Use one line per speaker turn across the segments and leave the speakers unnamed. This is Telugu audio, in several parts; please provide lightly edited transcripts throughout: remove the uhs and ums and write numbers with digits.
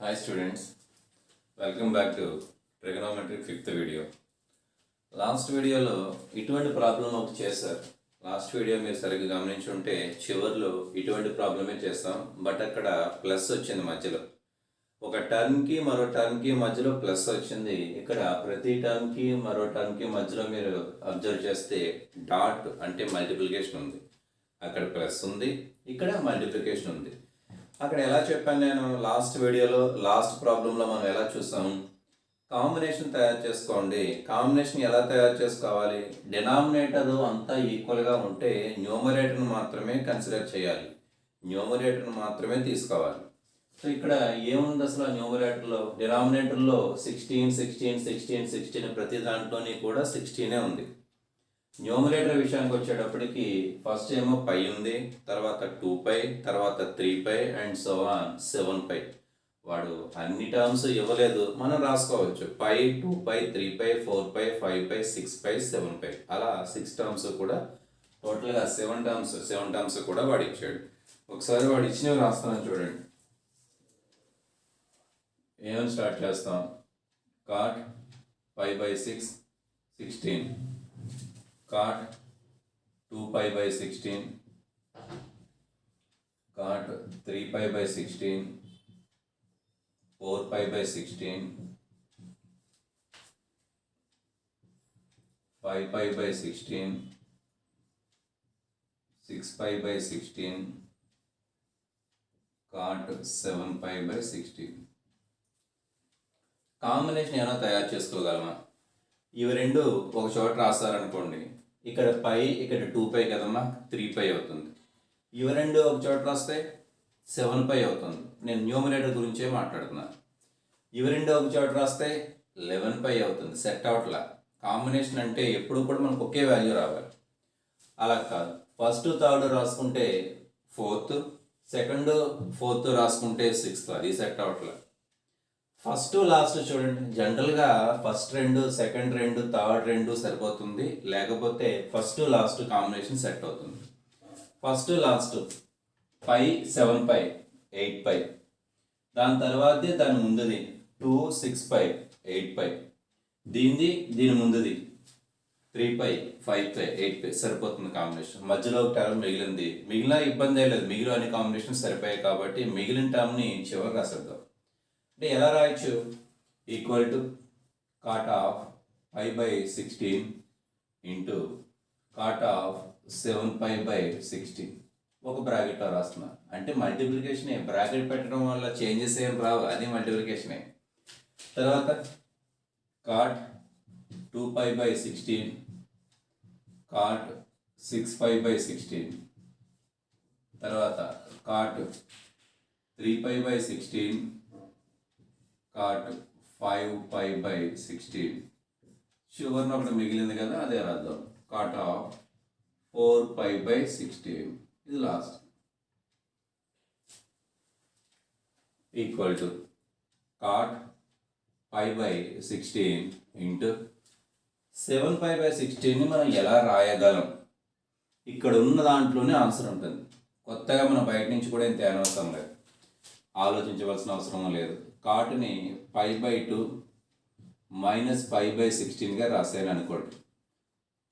Hi students, welcome back to Trigonometric 5th video. Last వీడియోలో ఇటువంటి ప్రాబ్లం ఒకటి చేశారు. లాస్ట్ వీడియో మీరు సరిగ్గా గమనించుంటే చివరిలో ఇటువంటి ప్రాబ్లమే చేస్తాం, బట్ అక్కడ ప్లస్ వచ్చింది మధ్యలో. ఒక టర్మ్కి మరో టర్మ్కి మధ్యలో ప్లస్ వచ్చింది. ఇక్కడ ప్రతి టర్మ్కి మరో టర్మ్కి మధ్యలో మీరు అబ్జర్వ్ చేస్తే డాట్ అంటే మల్టిప్లికేషన్ ఉంది, అక్కడ ప్లస్ ఉంది, ఇక్కడ మల్టిప్లికేషన్ ఉంది. అక్కడ ఎలా చెప్పాను నేను లాస్ట్ వీడియోలో, లాస్ట్ ప్రాబ్లంలో మనం ఎలా చూసాం, కాంబినేషన్ తయారు చేసుకోండి. కాంబినేషన్ ఎలా తయారు చేసుకోవాలి, డినామినేటర్ అంతా ఈక్వల్గా ఉంటే న్యూమరేటర్ని మాత్రమే కన్సిడర్ చేయాలి, న్యూమరేటర్ని మాత్రమే తీసుకోవాలి. సో ఇక్కడ ఏముంది అసలు న్యూమరేటర్లో, డినామినేటర్లో 16 16 16 16 ప్రతి దాంట్లోని కూడా 16 ఉంది. న్యూమరేటర్ విషయానికి వచ్చేటప్పటికి ఫస్ట్ ఏమో పై ఉంది, తర్వాత 2π, తర్వాత 3π అండ్ సో ఆన్ 7π. వాడు అన్ని టర్మ్స్ ఇవ్వలేదు, మనం రాసుకోవచ్చు పై, 2π, 3π, 4π, 5π, 6π, 7π, అలా 6 టర్మ్స్ కూడా టోటల్గా 7 టర్మ్స్ కూడా వాడు ఇచ్చాడు. ఒకసారి వాడు ఇచ్చినవి రాస్తాను చూడండి. ఏమని స్టార్ట్ చేస్తాం, cot π/6 16, cot 2π/16, cot 3π/16, 4π/16, 5π/16, 6π/16, cot 7π/16. Combination ఏమైనా తయారు చేసుకోగలమా? ఇవి రెండు ఒక చోట రాస్తారనుకోండి, ఇక్కడ పై, ఇక్కడ 2π కదమ్మా, 3π అవుతుంది. ఇవి రెండు ఒక చోట రాస్తే 7π అవుతుంది. నేను న్యూమరేటర్ గురించే మాట్లాడుతున్నాను. ఇవి రెండు ఒక చోట రాస్తే 11π అవుతుంది. సెట్ అవట్లా. కాంబినేషన్ అంటే ఎప్పుడు కూడా మనకు ఒకే వాల్యూ రావాలి, అలా కాదు. ఫస్ట్ థర్డ్ రాసుకుంటే 4th, సెకండ్ 4th రాసుకుంటే 6th, అది సెట్ అవట్లా. ఫస్ట్ లాస్ట్ చూడండి, జనరల్గా ఫస్ట్ 2, సెకండ్ 2, థర్డ్ 2 సరిపోతుంది, లేకపోతే ఫస్ట్ లాస్ట్ కాంబినేషన్ సెట్ అవుతుంది. ఫస్ట్ లాస్ట్ పై 7π 8π, దాని తర్వాతది దాని ముందుది 2 6π 8π, దీని ముందుది 3π 5π 8π సరిపోతుంది కాంబినేషన్. మధ్యలో ఒక టర్మ్ మిగిలిన ఇబ్బంది లేదు, మిగిలిన అన్ని కాంబినేషన్ సరిపోయాయి కాబట్టి మిగిలిన టర్మ్ని చివరికి రాసేద్దాం. అంటే ఎలా రాయొచ్చు, equal to cot of π/16 into cot of 7π/16 ఒక బ్రాకెట్లో రాస్తున్నా. అంటే మల్టిప్లికేషనే, బ్రాకెట్ పెట్టడం వల్ల చేంజెస్ ఏం రావు, అది మల్టిప్లికేషనే. తర్వాత cot 2π/16, cot 6π/16, తర్వాత cot 3π/16, cot 5π/16. చివరిన ఒకటి మిగిలింది కదా, అదే రాద్దాం, cot of 4π/16. ఇది last. Equal to cot π/16 into 7π/16ని మనం ఎలా రాయగలం, ఇక్కడ ఉన్న దాంట్లోనే ఆన్సర్ ఉంటుంది. కొత్తగా మనం బయట నుంచి కూడా ఏం తేనవసరం లేదు, ఆలోచించవలసిన అవసరం లేదు. కాట్ని π/2 మైనస్ π/16గా రాసాను అనుకోండి.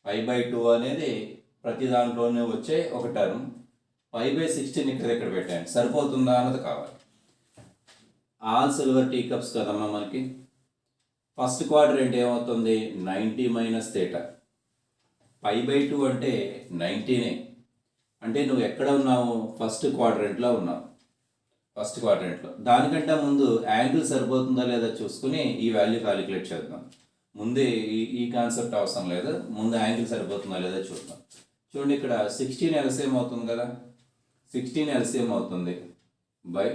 π/2 అనేది ప్రతి దాంట్లోనే వచ్చే ఒక టర్మ్, π/16 ఇక్కడ పెట్టాను, సరిపోతుందా అన్నది కావాలి. ఆల్ సిల్వర్ టీ కప్స్ కదమ్మా మనకి. ఫస్ట్ క్వాడ్రంట్ ఏమవుతుంది, 90 మైనస్ θ. π/2 అంటే 90నే, అంటే నువ్వు ఎక్కడ ఉన్నావు, ఫస్ట్ క్వాడ్రంట్లో ఉన్నావు. ఫస్ట్ క్వాడ్రంట్లో దానికంటే ముందు యాంగిల్ సరిపోతుందా లేదా చూసుకుని ఈ వాల్యూ క్యాలిక్యులేట్ చేద్దాం. ముందే ఈ కాన్సెప్ట్ అవసరం లేదు, ముందు యాంగిల్ సరిపోతుందా లేదా చూద్దాం. చూడండి, ఇక్కడ 16 ఎల్సిఎం అవుతుంది కదా, 16 ఎల్సిఎం అవుతుంది బై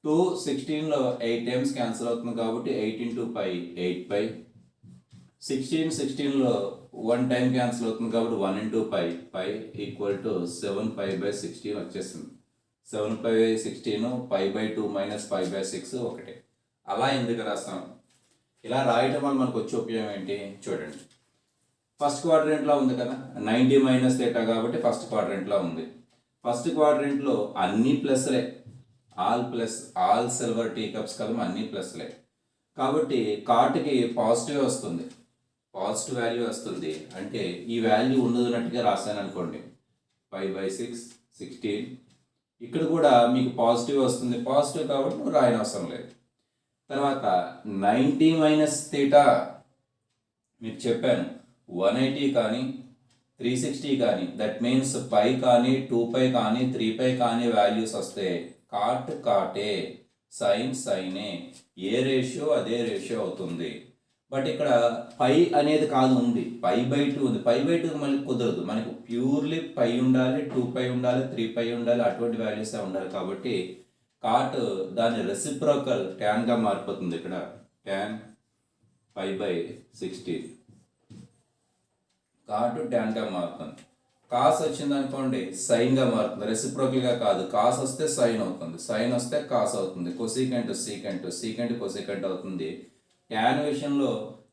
2. 16లో 8 టైమ్స్ క్యాన్సిల్ అవుతుంది కాబట్టి 8 × π 8π. 16లో 1 టైం క్యాన్సిల్ అవుతుంది కాబట్టి 1 × π ఈక్వల్ టు 7π/16 వచ్చేసింది. 7π/16 π/2 మైనస్ π/6 ఒకటే. అలా ఎందుకు రాస్తాం, ఇలా రాయటం వల్ల మనకు వచ్చే ఉపయోగం ఏంటి చూడండి. ఫస్ట్ క్వాడ్రంట్లో ఉంది కదా, 90 మైనస్ θ కాబట్టి ఫస్ట్ క్వాడ్రంట్లో ఉంది. ఫస్ట్ క్వాడ్రంట్లో అన్ని ప్లస్లే, all plus, all silver tea cups కదా, అన్నీ ప్లస్లే. కాబట్టి కాట్కి పాజిటివ్ వస్తుంది, పాజిటివ్ వాల్యూ వస్తుంది. అంటే ఈ వాల్యూ ఉన్నట్టుగా రాశాను అనుకోండి, 5/6 16. ఇక్కడ కూడా మీకు పాజిటివ్ వస్తుంది, పాజిటివ్ కాబట్టి నువ్వు రాయనవసరం లేదు. తర్వాత 90 మైనస్ తీటా మీకు చెప్పాను, 180 కానీ 360 కానీ, దట్ మీన్స్ పై కానీ 2π కానీ 3π కానీ వాల్యూస్ వస్తే కాట్ కాటే, సైన్ సైనే, ఏ రేషియో అదే రేషియో అవుతుంది. బట్ ఇక్కడ పై అనేది కాదు, ఉంది π/2 ఉంది. π/2 మళ్ళీ కుదరదు, మనకు ప్యూర్లీ పై ఉండాలి, 2π ఉండాలి, 3π ఉండాలి, అటువంటి వాల్యూస్ ఉండాలి. కాబట్టి కాట్ దాని రెసిప్రోకల్ ట్యాన్గా మారిపోతుంది. ఇక్కడ tan π/16 కాట్ ట్యాన్గా మారుతుంది. కాస్ వచ్చింది అనుకోండి సైన్గా మారుతుంది, రెసిప్రోకల్గా కాదు. కాస్ వస్తే సైన్ అవుతుంది, సైన్ వస్తే కాస్ అవుతుంది. కొసీకెంట్ సీకెంట్, సీకెంట్ కొసీకెంట్ అవుతుంది. ట్యాన్ విషయంలో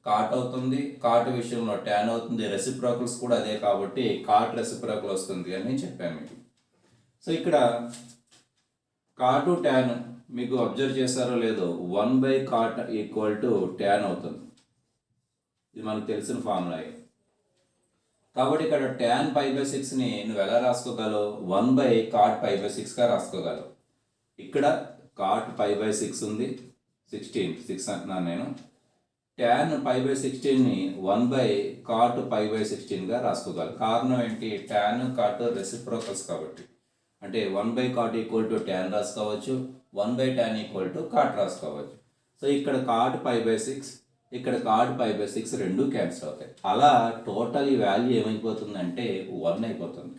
కాట్ అవుతుంది, కాట్ విషయంలో ట్యాన్ అవుతుంది. రెసిప్రోకల్స్ కూడా అదే కాబట్టి కాట్ రెసిప్రోకల్ వస్తుంది అని చెప్పాను మీకు. సో ఇక్కడ కాటు ట్యాన్ మీకు అబ్జర్వ్ చేశారో లేదో, 1/cot = tan అవుతుంది. ఇది మనకు తెలిసిన ఫార్ములా. కాబట్టి ఇక్కడ tan π/6ని నువ్వు ఎలా రాసుకోగలవు, 1/cot π/6గా రాసుకోగలవు. ఇక్కడ cot π/6 ఉంది, 6 అంటున్నాను నేను. tan π/16ని 1/cot π/16గా రాసుకోగలరు. కారణం ఏంటి, tan cot రెసిప్రోకల్స్ కాబట్టి. అంటే 1/cot = tan రాసుకోవచ్చు, 1/tan = cot రాసుకోవచ్చు. సో ఇక్కడ cot π/6, ఇక్కడ cot π/6 రెండు క్యాన్సిల్ అవుతాయి. అలా టోటల్ ఈ వాల్యూ ఏమైపోతుందంటే 1 అయిపోతుంది.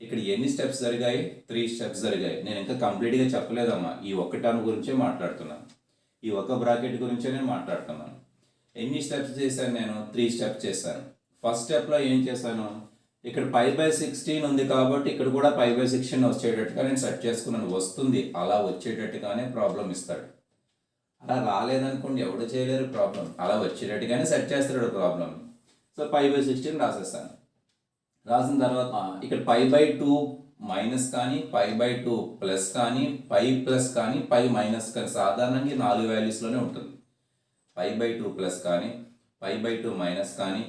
ఇక్కడ ఎన్ని స్టెప్స్ జరిగాయి, 3 స్టెప్స్ జరిగాయి. నేను ఇంకా కంప్లీట్గా చెప్పలేదమ్మా, ఈ ఒక్క టర్మ్ గురించే మాట్లాడుతున్నాను, ఈ ఒక్క బ్రాకెట్ గురించే నేను మాట్లాడుతున్నాను. ఎన్ని స్టెప్స్ చేశాను నేను, 3 స్టెప్స్ చేశాను. ఫస్ట్ స్టెప్లో ఏం చేశాను, ఇక్కడ π/16 ఉంది కాబట్టి ఇక్కడ కూడా π/16 వచ్చేటట్టుగా నేను సెట్ చేసుకున్నాను. వస్తుంది, అలా వచ్చేటట్టుగానే ప్రాబ్లం ఇస్తాడు. అలా రాలేదనుకోండి ఎవడు చేయలేరు ప్రాబ్లం, అలా వచ్చేటట్టుగానే సెట్ చేస్తాడు ప్రాబ్లం. సో π/16 రాసేస్తాను. రాసిన తర్వాత ఇక్కడ π/2 మైనస్ కానీ, π/2 ప్లస్ కానీ, π ప్లస్ కానీ, π మైనస్ కానీ, సాధారణంగా 4 వాల్యూస్లోనే ఉంటుంది. π/2 ప్లస్ కానీ, π/2 మైనస్ కానీ,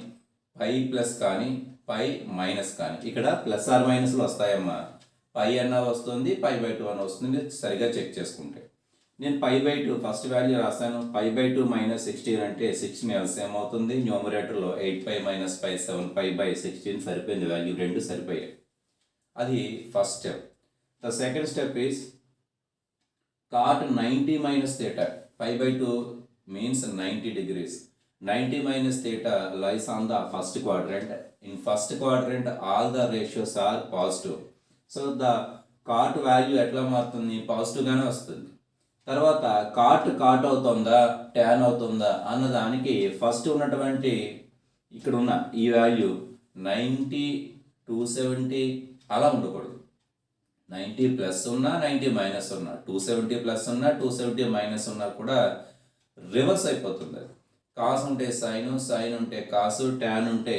π ప్లస్ కానీ, π మైనస్ కానీ. ఇక్కడ ప్లస్ ఆర్ మైనస్లు వస్తాయమ్మా, π అన్న వస్తుంది, π/2 అన్న వస్తుంది, సరిగా చెక్ చేసుకుంటే. నేను π/2 ఫస్ట్ వాల్యూ రాశాను. π/2 - 16 అంటే 6 ఎల్సిఎం అవుతుంది. న్యూమరేటర్లో 8π - π 7π/16 సరిపోయింది, వాల్యూ రెండు సరిపోయాయి. అది first step. The second step is cot 90 - θ. π/2 means 90 degrees. 90 - θ lies on the first quadrant. In first quadrant all the ratios are positive. So the cot value ఎట్లా మారుతుంది, పాజిటివ్గానే వస్తుంది. తర్వాత కాట్ అవుతుందా ట్యాన్ అవుతుందా అన్నదానికి ఫస్ట్ ఉన్నటువంటి ఇక్కడ ఉన్న ఈ వాల్యూ 90, 270 అలా ఉండకూడదు. 90 ప్లస్ ఉన్నా, 90 మైనస్ ఉన్నా, 270 ప్లస్ ఉన్నా, 270 మైనస్ ఉన్నా కూడా రివర్స్ అయిపోతుంది. కాస్ ఉంటే సైను, సైన్ ఉంటే కాసు, ట్యాన్ ఉంటే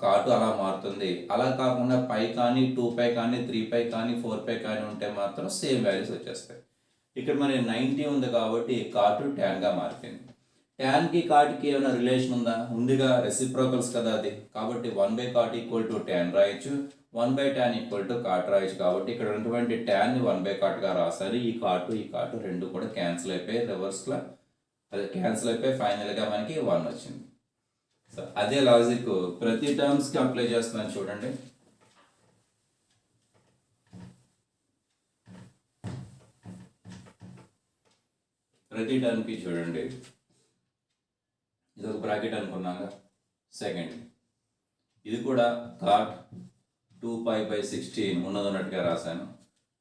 కాటు అలా మారుతుంది. అలా కాకుండా పై కానీ, 2π కానీ, 3π కానీ, 4π కానీ ఉంటే మాత్రం సేమ్ వాల్యూస్ వచ్చేస్తాయి. ఇక్కడ మరి 90 ఉంది కాబట్టి కాటు ట్యాన్గా మారిపోయింది. ట్యాన్కి కాటుకి ఏమైనా రిలేషన్ ఉందా, ఉందిగా, రెసిప్రోకల్స్ కదా అది. కాబట్టి 1/cot = tan రాయొచ్చు, 1/tan = cot రాయొచ్చు. కాబట్టి ఇక్కడ ఉన్నటువంటి ట్యాన్ని 1/cotగా రాశారు. ఈ కాటు రెండు కూడా క్యాన్సిల్ అయిపోయి రివర్స్లో అది క్యాన్సిల్ అయిపోయి ఫైనల్గా మనకి 1 వచ్చింది. సో అదే లాజిక్ ప్రతి టర్మ్స్కి అప్లై చేస్తున్నాను చూడండి. ప్రతి టర్మ్కి చూడండి, ఇది ఒక బ్రాకెట్ అనుకున్నాగా. సెకండ్ ఇది కూడా cot 2π/16 ఉన్నట్టుగా రాశాను.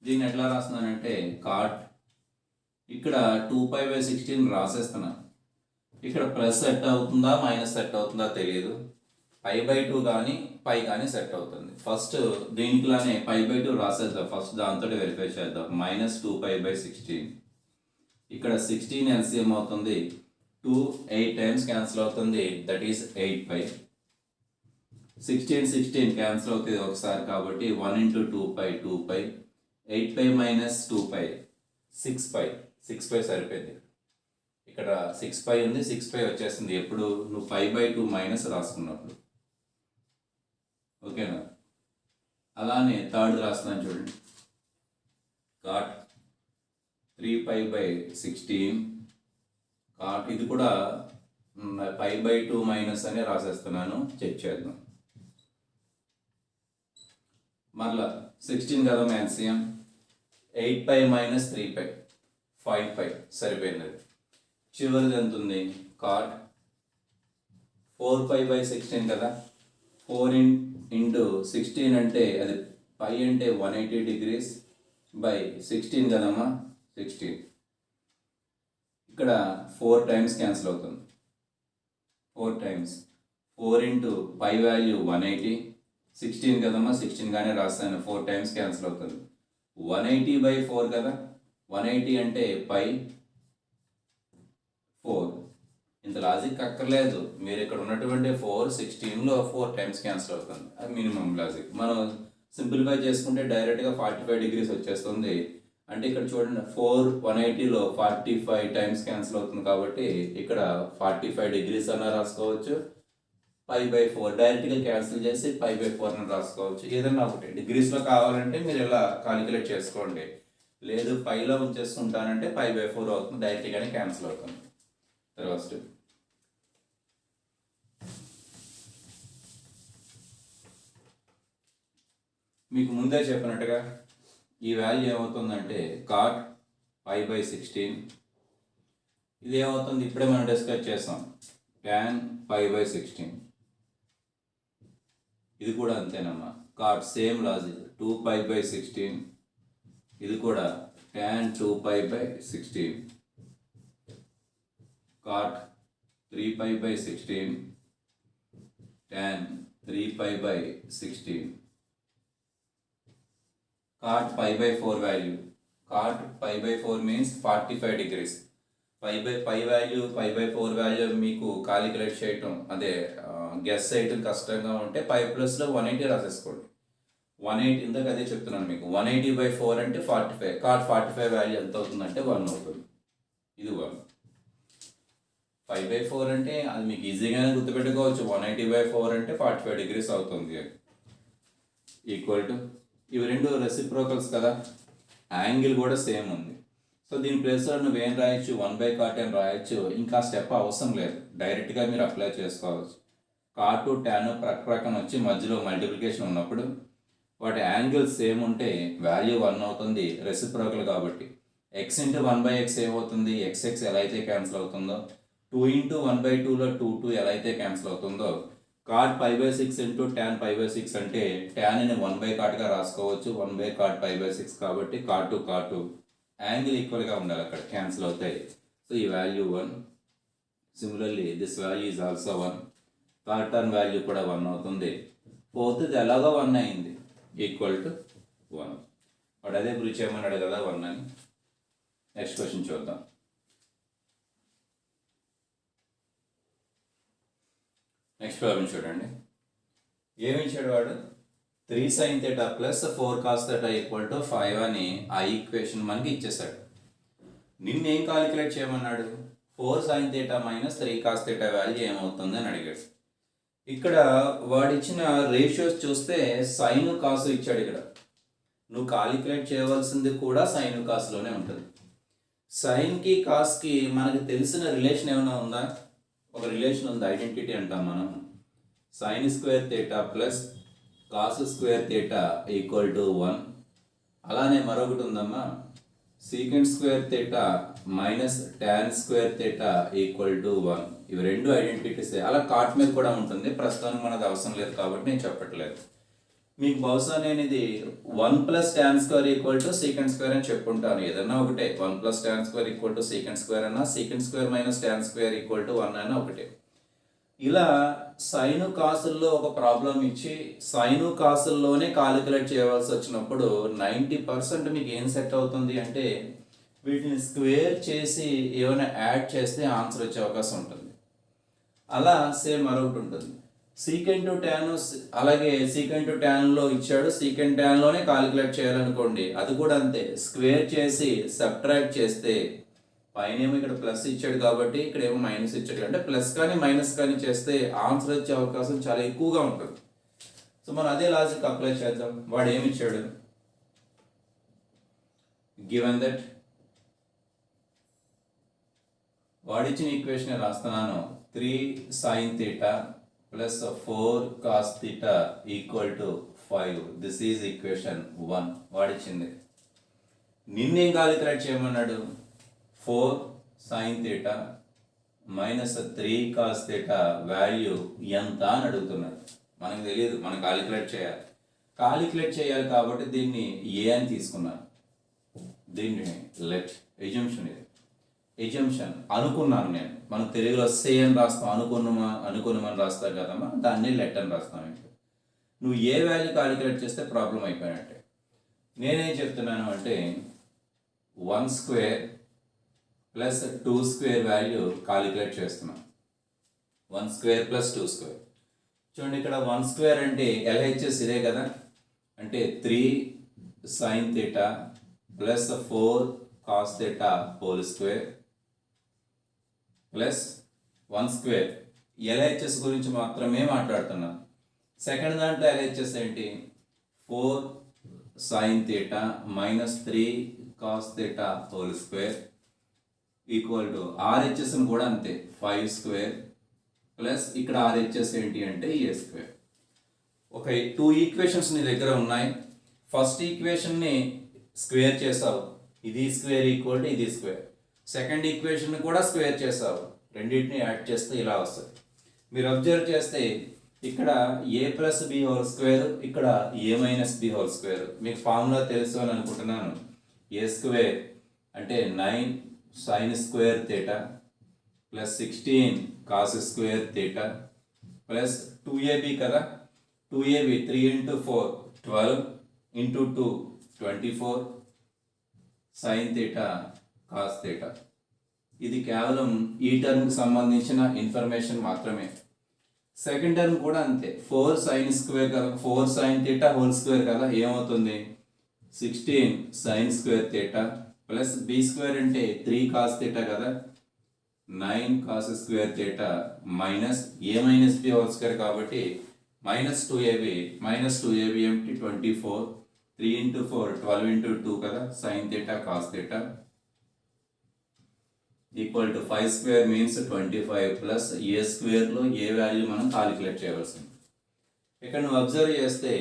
దీన్ని ఎట్లా రాస్తున్నానంటే cot ఇక్కడ 2π/16 రాసేస్తున్నాను. ఇక్కడ ప్లస్ సెట్ అవుతుందా మైనస్ సెట్ అవుతుందా తెలియదు. π/2 కానీ పై కానీ సెట్ అవుతుంది. ఫస్ట్ దీంట్లోనే π/2 రాసేద్దాం, ఫస్ట్ దాంతో వెరిఫై చేద్దాం. -2π/16 ఇక్కడ 16 ఎల్సిఎం అవుతుంది, 2 8 టైమ్స్ క్యాన్సిల్ అవుతుంది, దట్ ఈస్ 8π. 16 క్యాన్సిల్ అవుతుంది ఒకసారి కాబట్టి 1 × 2π 2π, 8π - 2π 6π సరిపోయింది. ఇక్కడ 6π ఉంది, 6π వచ్చేస్తుంది ఎప్పుడు నువ్వు 5/2 మైనస్ రాసుకున్నప్పుడు. ఓకేనా? అలానే థర్డ్ రాస్తున్నాను చూడండి. కాట్ 3π/16 కాట్ ఇది కూడా 5/2 మైనస్ అనే రాసేస్తున్నాను, చెక్ చేద్దాం. మరలా 16 కదా మ్యాక్సిమం, 8π - 3π 5π సరిపోయింది. చివరిది ఎంత ఉంది? కాట్ 4π/16 కదా, 4 × 16 అంటే అది పై అంటే 180 degrees బై 16 కదమ్మా, 16. ఇక్కడ 4 టైమ్స్ క్యాన్సిల్ అవుతుంది. 4 టైమ్స్ 4 × పై వాల్యూ 180, 16 కదమ్మా, 16 గానే రాస్తాను. 4 టైమ్స్ క్యాన్సిల్ అవుతుంది. 180/4 కదా, 180 అంటే పై 4. ఇంత లాజిక్ అక్కర్లేదు, మీరు ఇక్కడ ఉన్నటువంటి 416లో 4 టైమ్స్ క్యాన్సిల్ అవుతుంది. అది మినిమం లాజిక్. మనం సింప్లిఫై చేసుకుంటే డైరెక్ట్గా 45 degrees వచ్చేస్తుంది. అంటే ఇక్కడ చూడండి, 180లో 45 టైమ్స్ క్యాన్సిల్ అవుతుంది కాబట్టి ఇక్కడ 45 degrees అన్న రాసుకోవచ్చు, π/4 డైరెక్ట్గా క్యాన్సిల్ చేసి π/4 అని రాసుకోవచ్చు. ఏదన్నా ఒకటి డిగ్రీస్లో కావాలంటే మీరు ఇలా కాలిక్యులేట్ చేసుకోండి, లేదు పైలో ఉంచేసుకుంటానంటే π/4 అవుతుంది, డైరెక్ట్గానే క్యాన్సిల్ అవుతుంది. తర్వాత స్టెప్ మీకు ముందే చెప్పినట్టుగా ఈ వాల్యూ ఏమవుతుందంటే కాట్ π/16. ఇది ఏమవుతుంది ఇప్పుడే మనం డిస్కస్ చేస్తాం, tan π/16. ఇది కూడా అంతేనమ్మా, కాట్ సేమ్ లాజిక్ 2π/16. ఇది కూడా tan 2π/16. Cot 3π/16, tan 3π/16. Cot π/4 value, cot π/4 means 45 degrees. Pi value π/4 value మీకు కాలిక్యులేట్ చేయటం, అదే గెస్ చేయటం కష్టంగా ఉంటే π+లో 180 రాసేసుకోండి. 180 ఇందాక అదే చెప్తున్నాను మీకు, 180/4 అంటే 45. కాట్ 45 వాల్యూ ఎంత అవుతుందంటే 1 అవుతుంది. ఇది 1. 5/4 అంటే అది మీకు ఈజీగానే గుర్తుపెట్టుకోవచ్చు, 180/4 అంటే 45 degrees అవుతుంది. ఈక్వల్ టు ఇవి రెండు రెసిప్రోకల్స్ కదా, యాంగిల్ కూడా సేమ్ ఉంది. సో దీని ప్లేస్లో నువ్వేం రాయొచ్చు, 1/cot అని రాయొచ్చు. ఇంకా స్టెప్ అవసరం లేదు, డైరెక్ట్గా మీరు అప్లై చేసుకోవచ్చు. కాటు టాను ప్రక్కన వచ్చి మధ్యలో మల్టిప్లికేషన్ ఉన్నప్పుడు వాటి యాంగిల్ సేమ్ ఉంటే వాల్యూ 1 అవుతుంది, రెసిప్రోకల్ కాబట్టి. x × 1/x ఏమవుతుంది, xx ఎలా అయితే క్యాన్సిల్ అవుతుందో, 2 × 1/2లో 2 ఎలా అయితే క్యాన్సిల్ అవుతుందో, కాట్ π/6 × tan π/6 అంటే tan ని 1/cotగా రాసుకోవచ్చు. 1/cot π/6 కాబట్టి కాటు యాంగిల్ ఈక్వల్గా ఉండాలి, అక్కడ క్యాన్సిల్ అవుతాయి. సో ఈ value 1. Similarly this value is also 1. Cot turn value కూడా 1 అవుతుంది. ఫోర్త్ ఇది ఎలాగో 1 అయింది, ఈక్వల్ టు 1. వాడు అదే ప్రూవ్ చేయమన్నాడు కదా 1 అని. నెక్స్ట్ క్వశ్చన్ చూద్దాం. నెక్స్ట్ ప్రాబ్లం చూడండి. ఏమి ఇచ్చాడు వాడు, 3 sin θ + 4 cos θ = 5 అని ఆ ఈక్వేషన్ మనకి ఇచ్చేసాడు. నిన్నేం కాలిక్యులేట్ చేయమన్నాడు, 4 sin θ - 3 cos θ వాల్యూ ఏమవుతుంది అని అడిగాడు. ఇక్కడ వాడు ఇచ్చిన రేషియోస్ చూస్తే సైన్ కాసు ఇచ్చాడు. ఇక్కడ నువ్వు కాలిక్యులేట్ చేయవలసింది కూడా సైన్ కాసులోనే ఉంటుంది. సైన్కి కాస్కి మనకి తెలిసిన రిలేషన్ ఏమైనా ఉందా? ఒక రిలేషన్ ఉంది, ఐడెంటిటీ అంటాం మనం. sin² θ + cos² θ = 1. అలానే మరొకటి ఉందమ్మా, secant² θ - tan² θ = 1. ఇవి రెండు ఐడెంటిటీస్. అలా కాట్ మీద కూడా ఉంటుంది, ప్రస్తుతానికి మనది అవసరం లేదు కాబట్టి నేను చెప్పట్లేదు. మీకు బహుశా నేను ఇది 1 + tan² = secant² అని చెప్పుకుంటాను. ఏదన్నా ఒకటే, 1 + tan² = secant² అన్నా, secant² - tan² = 1 అన్నా ఒకటే. ఇలా సైను కాసుల్లో ఒక ప్రాబ్లం ఇచ్చి సైను కాసుల్లోనే కాలిక్యులేట్ చేయవలసి వచ్చినప్పుడు 90% మీకు ఏం సెట్ అవుతుంది అంటే వీటిని స్క్వేర్ చేసి ఏమైనా యాడ్ చేస్తే ఆన్సర్ వచ్చే అవకాశం ఉంటుంది. అలా సేమ్ మరొకటి ఉంటుంది, సీకెంట్ ట్యాన్ అలాగే సీకెంట్ ట్యాన్లో ఇచ్చాడు, సీకెంట్ ట్యాన్లోనే కాలిక్యులేట్ చేయాలనుకోండి, అది కూడా అంతే. స్క్వేర్ చేసి సబ్ట్రాక్ట్ చేస్తే పైన ఏమో ఇక్కడ ప్లస్ ఇచ్చాడు కాబట్టి ఇక్కడ ఏమో మైనస్ ఇచ్చాడు, అంటే ప్లస్ కానీ మైనస్ కానీ చేస్తే ఆన్సర్ వచ్చే అవకాశం చాలా ఎక్కువగా ఉంటుంది. సో మనం అదే లాజిక్ అప్లై చేద్దాం. వాడు ఏమి ఇచ్చాడు, గివెన్ దట్ వాడిచ్చిన ఈక్వేషన్ రాస్తున్నాను, 3 sin theta plus 4 cos theta equal to 5. This is equation 1. వాడిచ్చింది. నిన్నేం కాలిక్యులేట్ చేయమన్నాడు, 4 sin theta minus 3 cos theta value ఎంత అని అడుగుతున్నాడు. మనకు తెలియదు, మనం కాలిక్యులేట్ చేయాలి కాబట్టి దీన్ని ఏ అని తీసుకున్నాను. దీన్ని లెట్ ఎజంప్షన్ అనుకున్నాను నేను. మనం తెలుగులో సే అని రాస్తాం, అనుకున్నామని రాస్తాం కదమ్మా, దాన్ని లెట్ అని రాస్తాం. నువ్వు ఏ వాల్యూ కాలిక్యులేట్ చేస్తే ప్రాబ్లం అయిపోయినట్టే. నేనేం చెప్తున్నాను అంటే 1 square plus 2 square value calculate చేస్తున్నాను. 1 square ప్లస్ 2 square. చూడండి, ఇక్కడ 1 square అంటే ఎల్హెచ్ఎస్ ఇదే కదా, అంటే 3 sin theta plus 4 cos theta whole square plus 1 square. LHS గురించి మాత్రమే మాట్లాడుతున్నాను. సెకండ్ దాంట్లో ఎల్హెచ్ఎస్ ఏంటి, 4 sin theta minus 3 cos theta whole square equal to RHS కూడా అంతే, 5 square ప్లస్ ఇక్కడ ఆర్హెచ్ఎస్ ఏంటి అంటే ఏ స్క్వేర్. ఒక 2 ఈక్వేషన్స్ నీ దగ్గర ఉన్నాయి. ఫస్ట్ ఈక్వేషన్ని స్క్వేర్ చేసావు, ఇది స్క్వేర్ ఈక్వల్ టు ఇది స్క్వేర్. సెకండ్ ఈక్వేషన్ కూడా స్క్వేర్ చేసావు, రెండింటిని యాడ్ చేస్తే ఇలా వస్తుంది. మీరు అబ్జర్వ్ చేస్తే ఇక్కడ ఏ ప్లస్ బి హోల్ స్క్వేర్, ఇక్కడ ఏ మైనస్ బి హోల్ స్క్వేర్. మీకు ఫార్ములా తెలుసు అని అనుకుంటున్నాను. ఏ స్క్వేర్ అంటే 9 sin square theta plus 16 cos square theta plus 2ab కదా, 2ab 3 into 4 12 into 2 24 sin theta cos theta. ఇది కేవలం ఈ టర్మ్కి సంబంధించిన ఇన్ఫర్మేషన్ మాత్రమే. సెకండ్ టర్మ్ కూడా అంతే, 4 sin స్క్వేర్ కదా, 4 sin థీటా హోల్ స్క్వేర్ కదా, ఏమవుతుంది 16 sin square theta plus B square అంటే 3 cos థీటా కదా, 9 cos square theta minus A minus B whole square కాబట్టి మైనస్ 2ab ఏమిటి 24 3 into 4 12 into 2 కదా, sin theta cos theta equal to 5 square means 25 plus a స్క్వేర్లో ఏ వాల్యూ మనం కాలిక్యులేట్ చేయవలసింది. ఇక్కడ నువ్వు అబ్జర్వ్ చేస్తే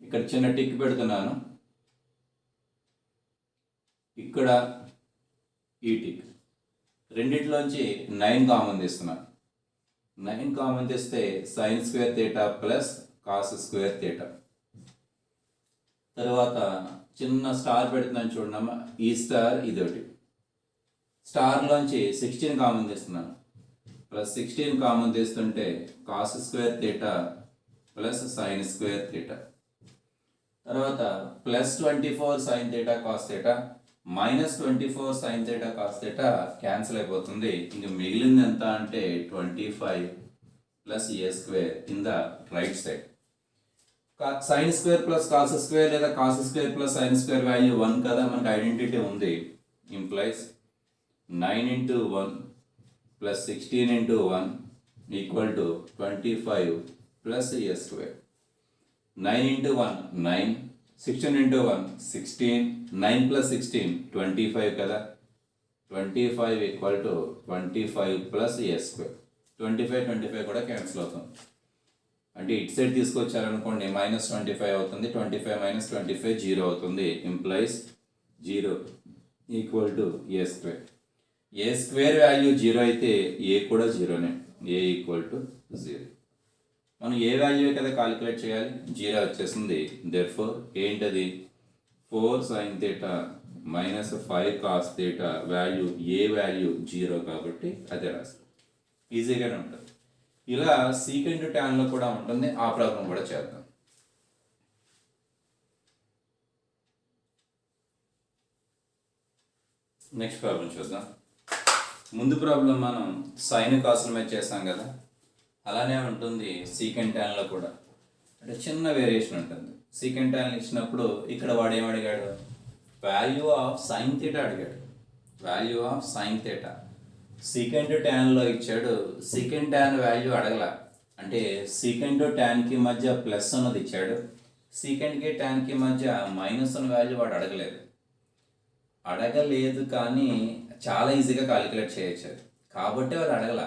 ఇక్కడ చిన్న టిక్ పెడుతున్నాను, ఇక్కడ ఈ టిక్, రెండిట్లోంచి 9 కామన్ తీస్తున్నాను. 9 కామన్ తీస్తే sin square theta plus cos square theta. తర్వాత చిన్న స్టార్ పెడుతున్నాను చూడమ్మా, ఈ స్టార్ ఇదొకటి. స్టార్లోంచి 16 కామన్ తీస్తున్నాను, ప్లస్ 16 కామన్ తీస్తుంటే cos square theta plus sine square theta. తర్వాత plus 24 sin theta cos theta minus 24 sin theta cos theta cancel అయిపోతుంది. ఇంక మిగిలింది ఎంత అంటే 25 plus a square in the right side. Sine square plus cos square లేదా cos square plus sine square value 1 కదా, మనకి ఐడెంటిటీ ఉంది. Implies 9 into 1 plus 16 into 1 equal to 25 plus a square. 9 into 1 9, 16 into 1 16, 9 plus 16 25 కదా, 25 equal to 25 plus a square. 25 కూడా క్యాన్సిల్ అవుతుంది. అంటే ఇటు సైడ్ తీసుకొచ్చారనుకోండి మైనస్ 25 అవుతుంది, 25 మైనస్ 25 0 అవుతుంది. Implies 0 equal to a square. A square value 0 అయితే ఏ కూడా 0నే, ఏ ఈక్వల్ టు 0. మనం ఏ వాల్యూ కదా కాలిక్యులేట్ చేయాలి, 0 వచ్చేసింది. దేర్ఫోర్ ఏంటది 4 sin theta minus 5 cos theta value a value 0 కాబట్టి అదే రాస్తాం. ఈజీగానే ఉంటుంది. ఇలా సీకెంట్ ట్యాన్లో కూడా ఉంటుంది. ఆ ప్రాబ్లం కూడా చేద్దాం. నెక్స్ట్ ప్రాబ్లం చూద్దాం. ముందు ప్రాబ్లం మనం సైన్ కాసుల మీద చేసాం కదా, అలానే ఉంటుంది సీకెంట్ ట్యాన్లో కూడా. అంటే చిన్న వేరియేషన్ ఉంటుంది. సీకెంట్ ట్యాన్ ఇచ్చినప్పుడు ఇక్కడ వాడు ఏం అడిగాడు, వాల్యూ ఆఫ్ సైన్ థీటా అడిగాడు. Value of sine theta secant ట్యాన్లో ఇచ్చాడు. సీకెంట్ ట్యాన్ వాల్యూ అడగల. అంటే సీకెంట్ ట్యాన్కి మధ్య ప్లస్ అన్నది ఇచ్చాడు, సీకెంట్కి ట్యాన్కి మధ్య మైనస్ అన్న వాల్యూ వాడు అడగలేదు కానీ చాలా ఈజీగా కాలిక్యులేట్ చేయొచ్చు. కాబట్టి వాడు అడగల.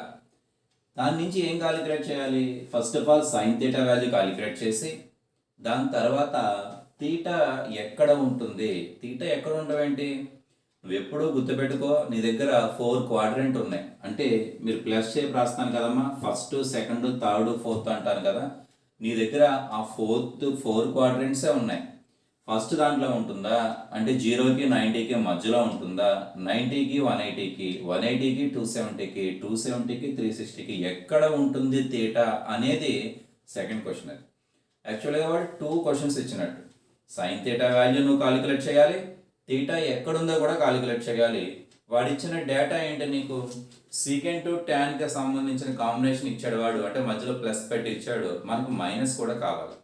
దాని నుంచి ఏం కాలిక్యులేట్ చేయాలి, first of all sine theta value calculate చేసి దాని తర్వాత థీటా ఎక్కడ ఉంటుంది, థీటా ఎక్కడ ఉండవేంటి, నువ్వు ఎప్పుడూ గుర్తుపెట్టుకో, నీ దగ్గర 4 క్వాడ్రెంట్ ఉన్నాయి. అంటే మీరు ప్లస్ షేప్ రాస్తాను కదమ్మా, ఫస్ట్ సెకండ్ థర్డ్ ఫోర్త్ అంటాను కదా, నీ దగ్గర ఆ 4 క్వాడ్రెంట్సే ఉన్నాయి. ఫస్ట్ దాంట్లో ఉంటుందా అంటే 0కి 90కి మధ్యలో ఉంటుందా, 90కి 180కి, 180కి 270కి, 270కి 360కి ఎక్కడ ఉంటుంది థీటా అనేది సెకండ్ క్వశ్చన్. అది యాక్చువల్గా వాడు 2 క్వశ్చన్స్ ఇచ్చినట్టు. సైన్ థీటా వాల్యూ నువ్వు కాలిక్యులేట్ చేయాలి, థీటా ఎక్కడుందో కూడా కాలిక్యులేట్ చేయాలి. వాడు ఇచ్చిన డేటా ఏంటి, నీకు సీకెంట్ ట్యాన్కి సంబంధించిన కాంబినేషన్ ఇచ్చాడు వాడు, అంటే మధ్యలో ప్లస్ పెట్టి ఇచ్చాడు, మనకు మైనస్ కూడా కావాలి.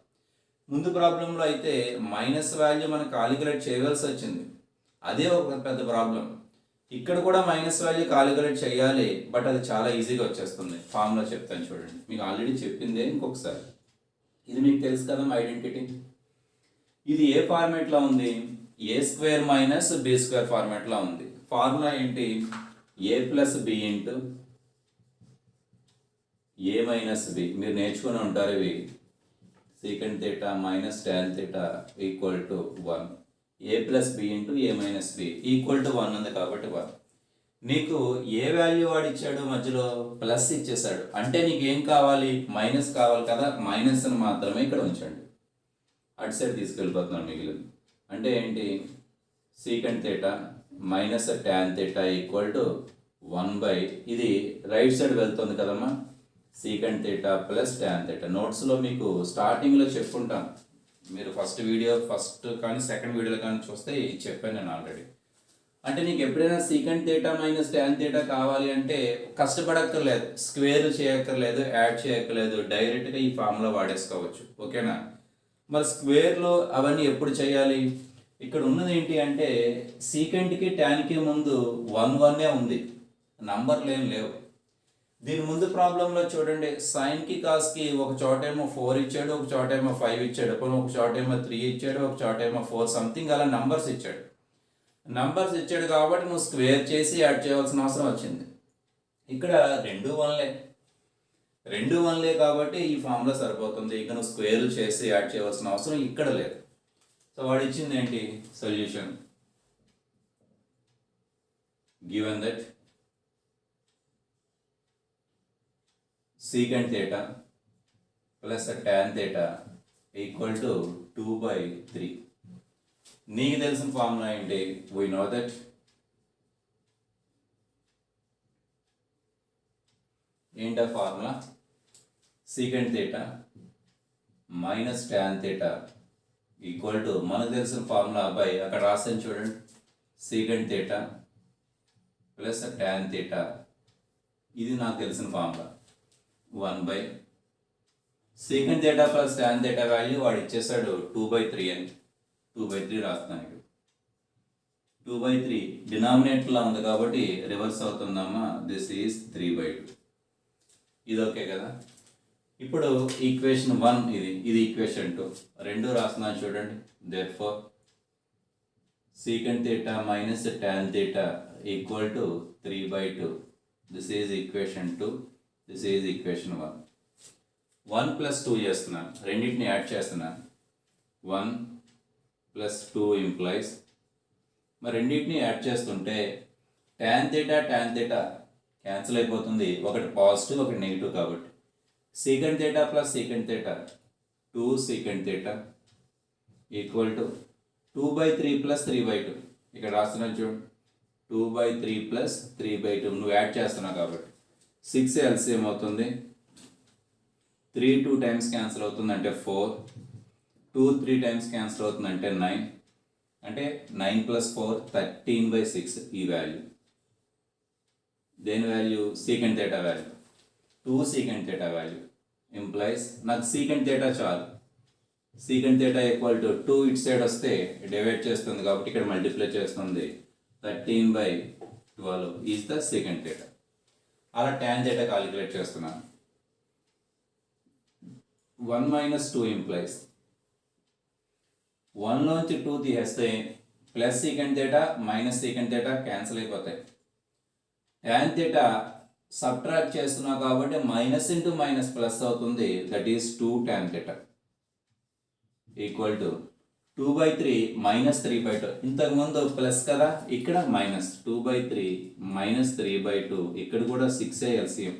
ముందు ప్రాబ్లంలో అయితే మైనస్ వాల్యూ మనం కాలిక్యులేట్ చేయవలసి వచ్చింది, అదే ఒక పెద్ద ప్రాబ్లం. ఇక్కడ కూడా మైనస్ వాల్యూ కాలిక్యులేట్ చేయాలి, బట్ అది చాలా ఈజీగా వచ్చేస్తుంది. ఫార్ములా చెప్తాను చూడండి, మీకు ఆల్రెడీ చెప్పిందే ఇంకొకసారి. ఇది మీకు తెలుసు కదా ఐడెంటిటీ. ఇది ఏ ఫార్మేట్లో ఉంది, A square minus B square ఫార్మేట్లో ఉంది. ఫార్ములా ఏంటి, A plus B into A minus B. మీరు నేర్చుకుని ఉంటారు ఇవి. Secant theta minus tan theta equal to 1, A plus B into A minus B equal to 1 ఉంది కాబట్టి 1. నీకు ఏ వాల్యూ వాడు ఇచ్చాడు, మధ్యలో ప్లస్ ఇచ్చేసాడు, అంటే నీకు ఏం కావాలి, మైనస్ కావాలి కదా, మైనస్ని మాత్రమే ఇక్కడ ఉంచండి, అటు సైడ్ తీసుకెళ్ళిపోతున్నాను మిగిలింది. అంటే ఏంటి, secant theta minus tan theta equal to 1 ఇది రైట్ సైడ్ వెళ్తుంది కదమ్మా, secant theta plus tan theta. నోట్స్లో మీకు స్టార్టింగ్లో చెప్పుకుంటాను, మీరు ఫస్ట్ కానీ సెకండ్ వీడియోలో కానీ చూస్తే చెప్పాను నేను ఆల్రెడీ. అంటే నీకు ఎప్పుడైనా secant theta minus tan theta కావాలి అంటే కష్టపడక్కర్లేదు, స్క్వేర్ చేయక్కర్లేదు, యాడ్ చేయక్కర్లేదు, డైరెక్ట్గా ఈ ఫార్ములా వాడేసుకోవచ్చు. ఓకేనా. మరి స్క్వేర్లో అవన్నీ ఎప్పుడు చేయాలి, ఇక్కడ ఉన్నది ఏంటి అంటే సీకెంట్కి ట్యాన్కి ముందు 1 ఉంది, నంబర్లు ఏం లేవు. దీని ముందు ప్రాబ్లంలో చూడండి, సైన్కి కాస్కి ఒక చోటేమో 4 ఇచ్చాడు, ఒక చోటేమో 5 ఇచ్చాడు, ఒక చోటేమో 3 ఇచ్చాడు, ఒక చోటేమో 4 సంథింగ్ అలా నంబర్స్ ఇచ్చాడు. నంబర్స్ ఇచ్చాడు కాబట్టి నువ్వు స్క్వేర్ చేసి యాడ్ చేయవలసిన అవసరం వచ్చింది. ఇక్కడ 2 1లే కాబట్టి ఈ ఫార్ములా సరిపోతుంది. ఇక నువ్వు స్క్వేర్లు చేసి యాడ్ చేయవలసిన అవసరం ఇక్కడ లేదు. సో వాడు ఇచ్చింది ఏంటి solution, given that secant theta plus tan theta equal to 2/3. నీకు తెలిసిన ఫార్ములా ఏంటి, we know that ఏంటా formula, secant theta minus tan theta equal to మనకు తెలిసిన ఫార్ములా బై అక్కడ రాసాను చూడండి, secant theta plus tan theta. ఇది నాకు తెలిసిన formula 1 secant theta plus tan theta value వాడు ఇచ్చేసాడు 2/3 అని. 2/3 రాస్తున్నాను ఇక్కడ. 2/3 డినామినేటర్లో ఉంది కాబట్టి రివర్స్ అవుతుందమ్మా, దిస్ ఈజ్ 3/2. ఇది ఓకే కదా. ఇప్పుడు ఈక్వేషన్ 1 ఇది ఈక్వేషన్ 2 రెండు రాస్తున్నాను చూడండి. therefore secant theta minus tan theta equal to 3/2. This is equation 2, this is equation 1. 1 + 2 చేస్తున్నాను, రెండింటిని యాడ్ చేస్తున్నాను. 1 + 2 ఇంప్లైస్, మరి రెండింటిని యాడ్ చేస్తుంటే tan theta క్యాన్సిల్ అయిపోతుంది, ఒకటి పాజిటివ్ ఒకటి నెగిటివ్ కాబట్టి secant theta plus secant theta 2 secant theta equal to 2/3 + 3/2. ఇక్కడ రాస్తున్నాను చూడండి, 2/3 + 3/2 నువ్వు యాడ్ చేస్తున్నావు కాబట్టి 6 ఎల్సిఎం అవుతుంది. 3 2 టైమ్స్ క్యాన్సిల్ అవుతుంది అంటే 4, 2 3 టైమ్స్ క్యాన్సిల్ అవుతుంది అంటే 9, అంటే 9 + 4 13/6. ఈ వాల్యూ దేని value, secant theta value. 2 secant theta value implies నాకు secant theta చాలు. secant theta ఈక్వల్ టు 2 ఇటు సైడ్ వస్తే డివైడ్ చేస్తుంది కాబట్టి ఇక్కడ మల్టిప్లై చేస్తుంది. 13/12 ఈజ్ ద secant theta. అలా tan theta కాలిక్యులేట్ చేస్తున్నాను. 1 minus 2 implies 1 లోంచి 2 తీసేస్తే plus secant theta minus secant theta cancel అయిపోతాయి. tan theta సబ్ట్రాక్ట్ చేస్తున్నావు కాబట్టి మైనస్ ఇంటూ మైనస్ ప్లస్ అవుతుంది. That is 2 tan theta equal to 2/3 minus 3/2. ఇంతకుముందు ప్లస్ కదా, ఇక్కడ మైనస్ 2/3 మైనస్ 3/2. ఇక్కడ కూడా 6 ఎల్సిఎం.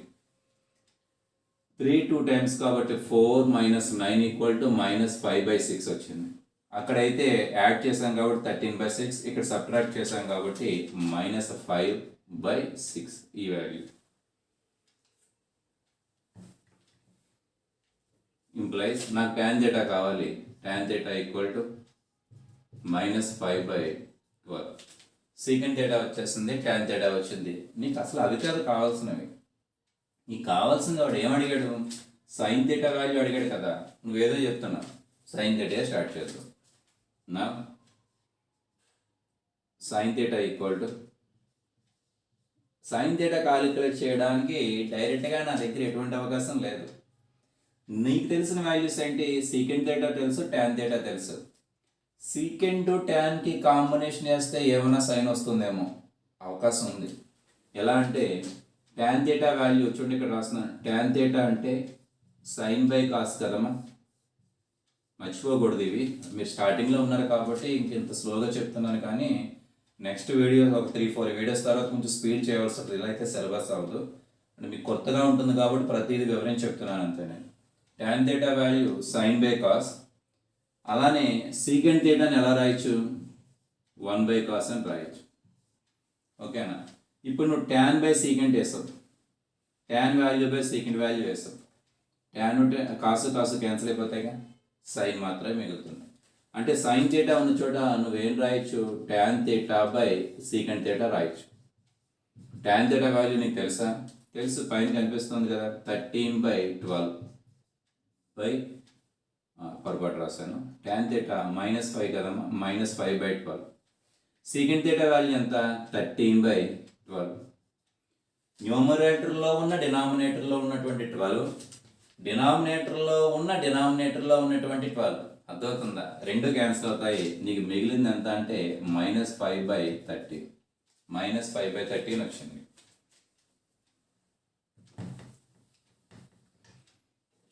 3 2 టైమ్స్ కాబట్టి 4 మైనస్ 9 ఈక్వల్ టు మైనస్ 5/6 వచ్చింది. అక్కడైతే యాడ్ చేసాం కాబట్టి 13/6, ఇక్కడ సబ్ట్రాక్ట్ చేసాం కాబట్టి మైనస్ 5/6 ఈ వాల్యూ. ఇంప్లైస్ నాకు tan theta కావాలి. tan theta equal to minus 5/12. secant theta వచ్చేసింది, tan theta వచ్చింది. నీకు అసలు అవి కాదు కావాల్సినవి. నీకు కావాల్సింది వాడు ఏమడిగాడు? సైన్ theta వాల్యూ అడిగాడు కదా. నువ్వేదో చెప్తున్నావు, సైన్ theta స్టార్ట్ చేద్దాం. నా sine theta equal to sine theta calculate చేయడానికి డైరెక్ట్గా నా దగ్గర ఎటువంటి అవకాశం లేదు. నీకు తెలిసిన వాల్యూస్ ఏంటి? secant theta తెలుసు, tan theta తెలుసు. secant టు tan కి కాంబినేషన్ వేస్తే ఏమైనా సైన్ వస్తుందేమో అవకాశం ఉంది. ఎలా అంటే tan theta వాల్యూ చూడండి, ఇక్కడ రాస్తున్నాను. tan theta అంటే సైన్ బై కాస్ కదమ్మా, మర్చిపోకూడదు. ఇవి మీరు స్టార్టింగ్లో ఉన్నారు కాబట్టి ఇంత స్లోగా చెప్తున్నాను, కానీ నెక్స్ట్ వీడియో ఒక 3-4 వీడియోస్ తర్వాత కొంచెం స్పీడ్ చేయవలసి వస్తుంది. ఇలా అయితే సిలబస్ అవ్వదు. అంటే మీకు కొత్తగా ఉంటుంది కాబట్టి ప్రతిదీ వివరించి చెప్తున్నాను అంతే నేను. tan theta value sign by cos. అలానే secant theta అని ఎలా రాయొచ్చు? 1/cos అని రాయొచ్చు. ఓకేనా? ఇప్పుడు నువ్వు tan బై secant వేస్తావు, tan value by secant value వేస్తావు. tan కాసు కాసు క్యాన్సిల్ అయిపోతాయిగా, సైన్ మాత్రమే మిగులుతుంది. అంటే సైన్ theta ఉన్న చోట నువ్వేం రాయొచ్చు? tan theta by secant theta రాయొచ్చు. tan theta వాల్యూ నీకు తెలుసా? తెలుసు, పైన కనిపిస్తుంది కదా, 13/12 బై పొరపాటు రాశాను. tan theta -5 కదమ్మా, -5/12. secant theta వాల్యూ ఎంత? 13/12. న్యూమరేటర్లో ఉన్న డినామినేటర్లో ఉన్నటువంటి 12, డినామినేటర్లో ఉన్నటువంటి 12. అర్థమవుతుందా? రెండు క్యాన్సిల్ అవుతాయి. నీకు మిగిలింది ఎంత అంటే -5/13. -5/13 వచ్చింది.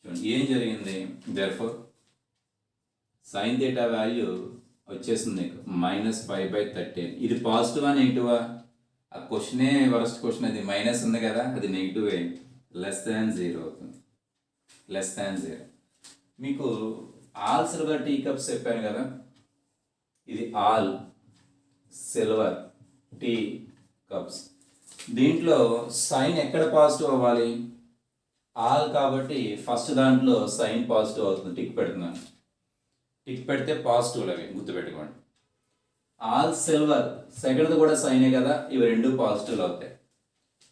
చూడండి ఏం జరిగింది. దేర్ఫోర్ సైన్ theta వాల్యూ వచ్చేసింది నీకు -5/13. ఇది పాజిటివా నెగిటివా? ఆ క్వశ్చనే వరస్ట్ క్వశ్చన్. అది మైనస్ ఉంది కదా, అది నెగిటివే. <0 అవుతుంది. <0. మీకు ఆల్ సిల్వర్ టీ కప్స్ చెప్పాను కదా, ఇది ఆల్ సిల్వర్ టీ కప్స్. దీంట్లో సైన్ ఎక్కడ పాజిటివ్ అవ్వాలి? ఆల్ కాబట్టి ఫస్ట్ దాంట్లో సైన్ పాజిటివ్ అవుతుంది. టిక్ పెడుతున్నాను. టిక్ పెడితే పాజిటివ్లు అవి గుర్తుపెట్టుకోండి. ఆల్ సిల్వర్ సెకండ్ది కూడా సైనే కదా, ఇవి రెండు పాజిటివ్లు అవుతాయి.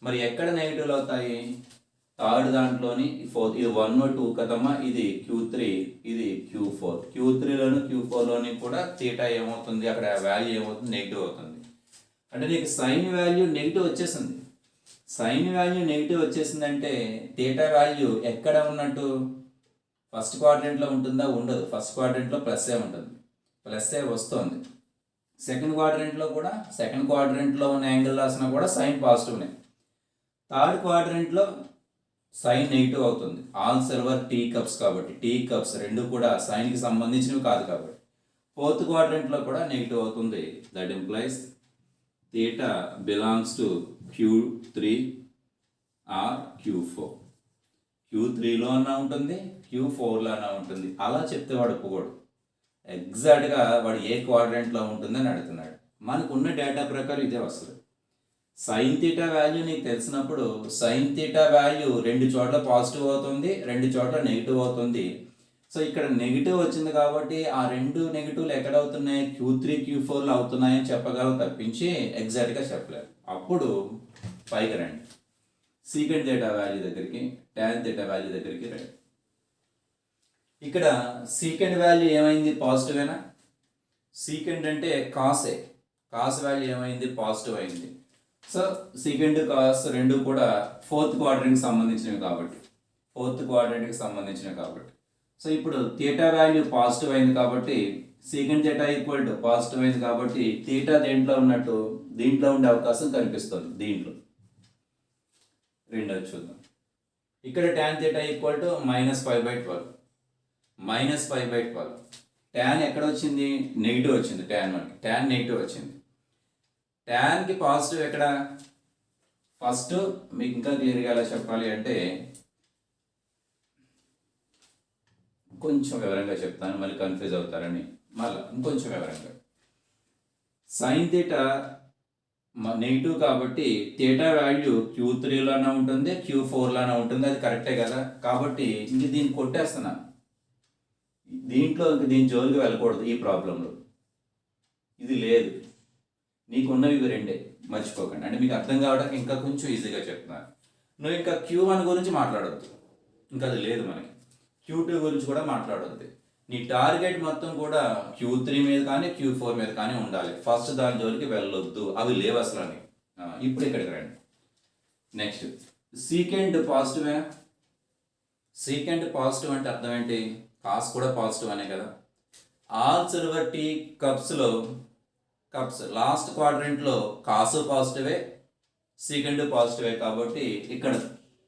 మరి ఎక్కడ నెగిటివ్లు అవుతాయి? థర్డ్ దాంట్లోని ఫోర్త్. ఇది 1 2 కదమ్మా, ఇది Q3, ఇది Q4. Q3లోను Q4లోని కూడా థీటా ఏమవుతుంది? అక్కడ వాల్యూ ఏమవుతుంది? నెగిటివ్ అవుతుంది. అంటే నీకు సైన్ వాల్యూ నెగిటివ్ వచ్చేసింది. సైన్ వాల్యూ నెగిటివ్ వచ్చేసిందంటే థీటా వాల్యూ ఎక్కడ ఉన్నట్టు? ఫస్ట్ క్వాడ్రంట్లో ఉంటుందా? ఉండదు. ఫస్ట్ క్వాడ్రంట్లో ప్లస్ఏ ఉంటుంది, ప్లస్ఏ వస్తుంది. సెకండ్ క్వాడ్రంట్లో ఉన్న యాంగిల్ రాసినా కూడా సైన్ పాజిటివ్నే. థర్డ్ క్వాడ్రంట్లో సైన్ నెగిటివ్ అవుతుంది. ఆల్ సిల్వర్ టీ కప్స్ కాబట్టి, టీ కప్స్ రెండు కూడా సైన్కి సంబంధించినవి కాదు కాబట్టి. ఫోర్త్ క్వాడ్రంట్లో కూడా నెగిటివ్ అవుతుంది. That implies theta belongs to Q3 or Q4. Q3లో అన్నా ఉంటుంది, Q4లో అన్నా ఉంటుంది. అలా చెప్తే వాడు ఒప్పుకోడు. ఎగ్జాక్ట్గా వాడు ఏ క్వాడ్రంట్లో ఉంటుందని అడుగుతున్నాడు. మనకు ఉన్న డేటా ప్రకారం ఇదే వస్తుంది. సైన్ థీటా వాల్యూ నీకు తెలిసినప్పుడు సైన్ థీటా వాల్యూ రెండు చోట్ల పాజిటివ్ అవుతుంది, రెండు చోట్ల నెగిటివ్ అవుతుంది. సో ఇక్కడ నెగిటివ్ వచ్చింది కాబట్టి ఆ రెండు నెగిటివ్లు ఎక్కడ అవుతున్నాయి? Q3 Q4లో అవుతున్నాయని చెప్పగలవు తప్పించి ఎగ్జాక్ట్గా చెప్పలేరు. అప్పుడు పైకి రండి. సీకెండ్ థీటా వాల్యూ దగ్గరికి టాన్ థీటా వాల్యూ దగ్గరికి రండి. ఇక్కడ సీకెండ్ వాల్యూ ఏమైంది? పాజిటివేనా? సీకెండ్ అంటే కాసే, కాస్ వాల్యూ ఏమైంది? పాజిటివ్ అయింది. సో సీకెండ్ కాస్ రెండు కూడా ఫోర్త్ క్వాడ్రంట్కి సంబంధించినవి కాబట్టి సో ఇప్పుడు థీటా వాల్యూ పాజిటివ్ అయింది కాబట్టి second theta equal to positive అయింది కాబట్టి థీటా దేంట్లో ఉన్నట్టు దీంట్లో ఉండే అవకాశం కనిపిస్తుంది. దీంట్లో రెండోది చూద్దాం. ఇక్కడ tan theta equal to -5/12 -5/12. Tan ఎక్కడ వచ్చింది? నెగిటివ్ వచ్చింది. ట్యాన్ మనకి ట్యాన్ నెగిటివ్ వచ్చింది. ట్యాన్కి పాజిటివ్ ఎక్కడ? ఫస్ట్ మీకు ఇంకా క్లియర్గా ఎలా చెప్పాలి అంటే కొంచెం వివరంగా చెప్తాను, మళ్ళీ కన్ఫ్యూజ్ అవుతారని. మళ్ళీ ఇంకొంచెం వివరంగా, సైన్ థీటా నెగిటివ్ కాబట్టి థీటా వాల్యూ Q3లోనే ఉంటుంది, Q4లోనే ఉంటుంది. అది కరెక్టే కదా? కాబట్టి ఇంక దీన్ని కొట్టేస్తున్నాను. దీంట్లో ఇంక దీని జోలికి వెళ్ళకూడదు. ఈ ప్రాబ్లంలో ఇది లేదు. నీకున్నవి ఇవి రెండే, మర్చిపోకండి. అంటే మీకు అర్థం కావడానికి ఇంకా కొంచెం ఈజీగా చెప్తున్నాను. నువ్వు ఇంకా Q1 గురించి మాట్లాడొద్దు, ఇంకా అది లేదు మనకి. Q2 గురించి కూడా మాట్లాడొద్దు. నీ టార్గెట్ మొత్తం కూడా Q3 మీద కానీ Q4 మీద కానీ ఉండాలి. ఫస్ట్ దాని జోలికి వెళ్ళొద్దు, అవి లేవు అసలు అని. ఇప్పుడు ఇక్కడికి రండి. నెక్స్ట్ సీకెండ్ పాజిటివేనా? సీకెండ్ పాజిటివ్ అంటే అర్థం ఏంటి? కాస్ కూడా పాజిటివ్ అనే కదా. ఆల్ సిల్వర్ టీ కప్స్లో లాస్ట్ క్వాడ్రంట్లో కాసు పాజిటివే, సీకెండ్ పాజిటివే. కాబట్టి ఇక్కడ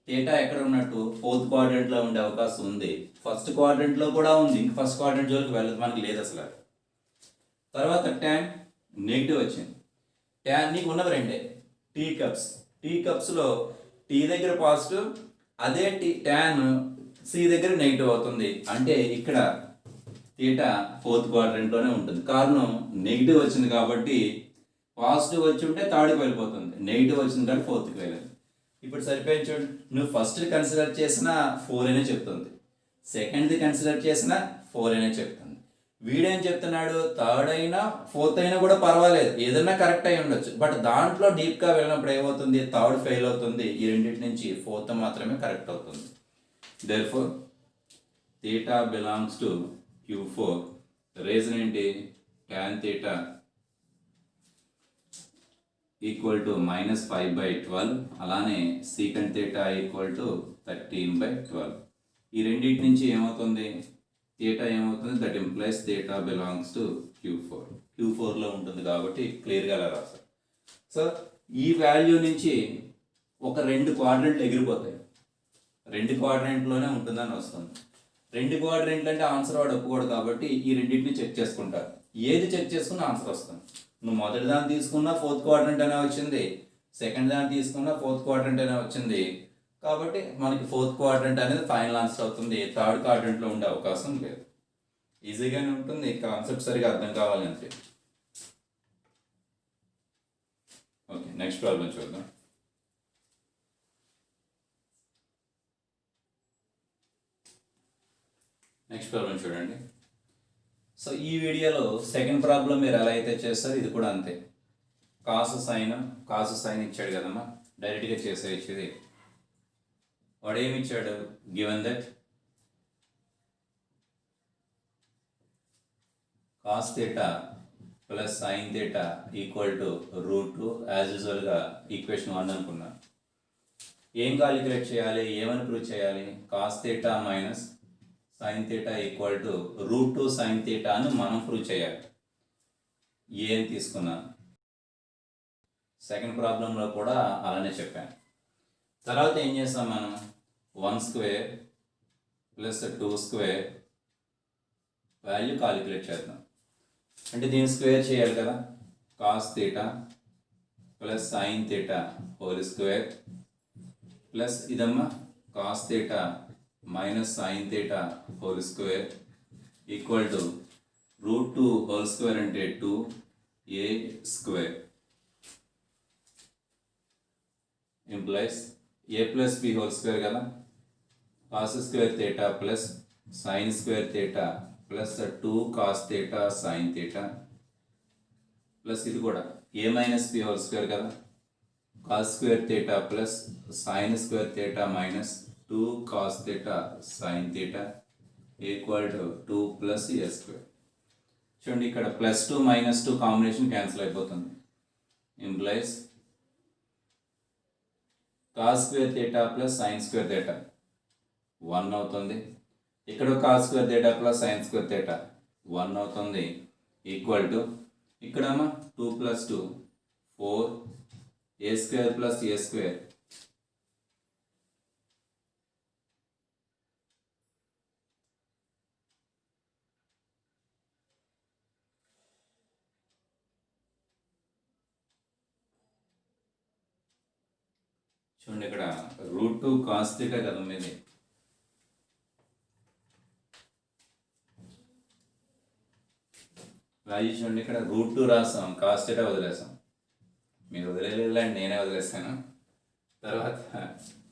థీటా ఎక్కడ ఉన్నట్టు ఫోర్త్ క్వాడ్రంట్లో ఉండే అవకాశం ఉంది. ఫస్ట్ క్వాడ్రంట్లో కూడా ఉంది, ఇంక ఫస్ట్ క్వాడ్రంట్ జోలికి వెళ్ళదు, మనకి లేదు అసలు. తర్వాత ట్యాన్ నెగిటివ్ వచ్చింది. ట్యాన్ నీకు ఉన్నవి రెండే, టీ కప్స్లో టీ దగ్గర పాజిటివ్, అదే ట్యాన్ సి దగ్గర నెగిటివ్ అవుతుంది. అంటే ఇక్కడ థీటా ఫోర్త్ క్వాడ్రంట్లోనే ఉంటుంది. కారణం నెగిటివ్ వచ్చింది కాబట్టి. పాజిటివ్ వచ్చి ఉంటే థర్డ్కి వెళ్ళిపోతుంది, నెగిటివ్ వచ్చింది కాబట్టి ఫోర్త్కి వెళ్ళాలి. ఇప్పుడు సరిపోయింది చూడండి. నువ్వు ఫస్ట్ కన్సిడర్ చేసిన 4 అనే చెప్తుంది, సెకండ్ది కన్సిడర్ చేసిన 4 అనే చెప్తుంది. వీడేం చెప్తున్నాడు? థర్డ్ అయినా ఫోర్త్ అయినా కూడా పర్వాలేదు, ఏదైనా కరెక్ట్ అయి ఉండొచ్చు. బట్ దాంట్లో డీప్గా వెళ్ళినప్పుడు ఏమవుతుంది? థర్డ్ ఫెయిల్ అవుతుంది. ఈ రెండింటి నుంచి ఫోర్త్ మాత్రమే కరెక్ట్ అవుతుంది. Therefore, theta belongs to Q4. Reason ఏంటి? tan theta ఈక్వల్ టు -5/12, అలానే secant theta ఈక్వల్ టు 13/12. ఈ రెండింటి నుంచి ఏమవుతుంది? థీటా ఏమవుతుంది? That implies theta belongs to Q4లో ఉంటుంది కాబట్టి క్లియర్గా అలా రాస్తారు. సో ఈ వాల్యూ నుంచి ఒక 2 క్వాడ్రంట్లు ఎగిరిపోతాయి. 2 క్వాడ్రంట్లోనే ఉంటుందని వస్తుంది. 2 క్వాడ్రంట్లు అంటే ఆన్సర్ వాడు ఒప్పుకోడు కాబట్టి ఈ రెండింటిని చెక్ చేసుకుంటారు. ఏది చెక్ చేసుకున్న ఆన్సర్ వస్తుంది. నువ్వు మొదటి దాన్ని తీసుకున్నా ఫోర్త్ క్వాడ్రంట్ అనే వచ్చింది, సెకండ్ దాన్ని తీసుకున్నా ఫోర్త్ క్వాడ్రంట్ అనే వచ్చింది. కాబట్టి మనకి ఫోర్త్ క్వాడ్రంట్ అనేది ఫైనల్ ఆన్సర్ అవుతుంది. థర్డ్ క్వాడ్రంట్లో ఉండే అవకాశం లేదు. ఈజీగానే ఉంటుంది, కాన్సెప్ట్ సరిగా అర్థం కావాలంటే. ఓకే, నెక్స్ట్ ప్రాబ్లం చూద్దాం. నెక్స్ట్ ప్రాబ్లం చూడండి. సో ఈ వీడియోలో సెకండ్ ప్రాబ్లం మీరు ఎలా అయితే చేస్తారో ఇది కూడా అంతే. కాసు సైన్ ఇచ్చాడు కదమ్మా, డైరెక్ట్గా చేసేది. వాడు ఏమి ఇచ్చాడు? Given that cos theta plus sine theta equal to √2. As యూజువల్గా ఈక్వేషన్ 1 అనుకున్నాను. ఏం కాలిక్యులేట్ చేయాలి? ఏమని ప్రూవ్ చేయాలి? Cos theta minus sine theta equal to √2 sine theta అని మనం ప్రూవ్ చేయాలి. ఏం తీసుకున్నాను? సెకండ్ ప్రాబ్లంలో కూడా అలానే చెప్పాను. తర్వాత ఏం చేస్తాం మనం? 1² ప్లస్ 2² వాల్యూ కాలిక్యులేట్ చేద్దాం. అంటే దీన్ని స్క్వేర్ చేయాలి కదా. Cos theta plus sine theta whole square plus ఇదమ్మా cos theta minus sine theta whole square equal to √2 whole square అంటే 2a² implies a plus b whole square కదా. Cos square theta plus sine square theta plus 2 cos theta sine theta plus ఇది కూడా a minus b whole square కదా. Cos square theta plus sine square theta minus 2 cos theta sine theta equal to 2 plus a square. చూడండి ఇక్కడ +2 -2 కాంబినేషన్ క్యాన్సిల్ అయిపోతుంది. Implies cos square theta plus sine square theta 1 అవుతుంది. ఇక్కడ cos square theta plus sine square theta 1 అవుతుంది. ఈక్వల్ టు ఇక్కడమ్మా 2 + 2 4 a square plus a square చూడండి ఇక్కడ √2 కాస్ థీటా కదా మీది. వాల్యూ చూడండి ఇక్కడ √2 రాసాం, కాస్ థీటా వదిలేసాం. మీరు వదిలేదండి, నేనే వదిలేసాను. తర్వాత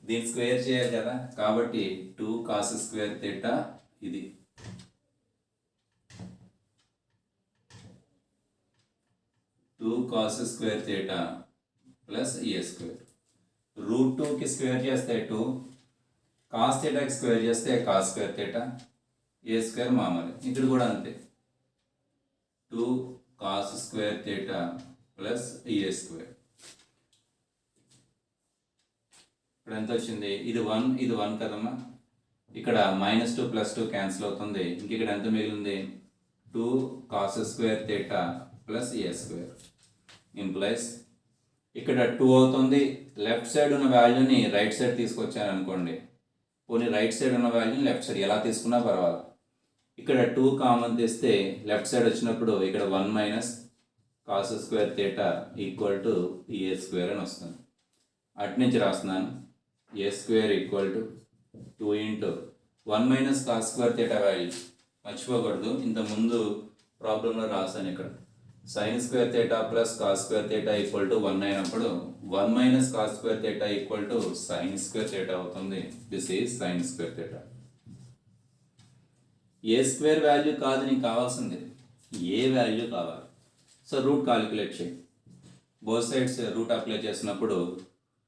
దీన్ని స్క్వేర్ చేయాలి కదా, కాబట్టి 2 కాస్ స్క్వేర్ థీటా ఇది 2 cos square theta plus a square. √2కి స్క్వేర్ చేస్తే 2, కాస్ థీటాకి స్క్వేర్ చేస్తే cos square theta, a square మామూలు. ఇక్కడ కూడా అంతే 2 cos square theta plus a square. ఇప్పుడు ఎంత వచ్చింది? ఇది 1, ఇది 1 కదమ్మా. ఇక్కడ -2 + 2 క్యాన్సిల్ అవుతుంది. ఇంక ఇక్కడ ఎంత మిగిలింది? 2 cos square theta plus a square. Implies ఇక్కడ 2 అవుతుంది. లెఫ్ట్ సైడ్ ఉన్న వాల్యూని రైట్ సైడ్ తీసుకొచ్చాను అనుకోండి, పోనీ రైట్ సైడ్ ఉన్న వాల్యూని లెఫ్ట్ సైడ్ ఎలా తీసుకున్నా పర్వాలేదు. ఇక్కడ 2 కామన్ తీస్తే లెఫ్ట్ సైడ్ వచ్చినప్పుడు ఇక్కడ 1 - cos square theta equal to a square అని వస్తుంది. అటు నుంచి రాస్తున్నాను, a square equal to 2 × 1 - cos square theta value మర్చిపోకూడదు. ఇంతకుముందు ప్రాబ్లంలో రాశాను. ఇక్కడ sine square theta plus cos square theta equal to 1 అయినప్పుడు 1 - cos square theta equal to sine square theta అవుతుంది. This is sine square theta. A square value కాదు నీకు కావాల్సింది, ఏ వాల్యూ కావాలి. సో రూట్ కాలిక్యులేట్ చేయి. బోత్ సైడ్స్ రూట్ అప్లై చేసినప్పుడు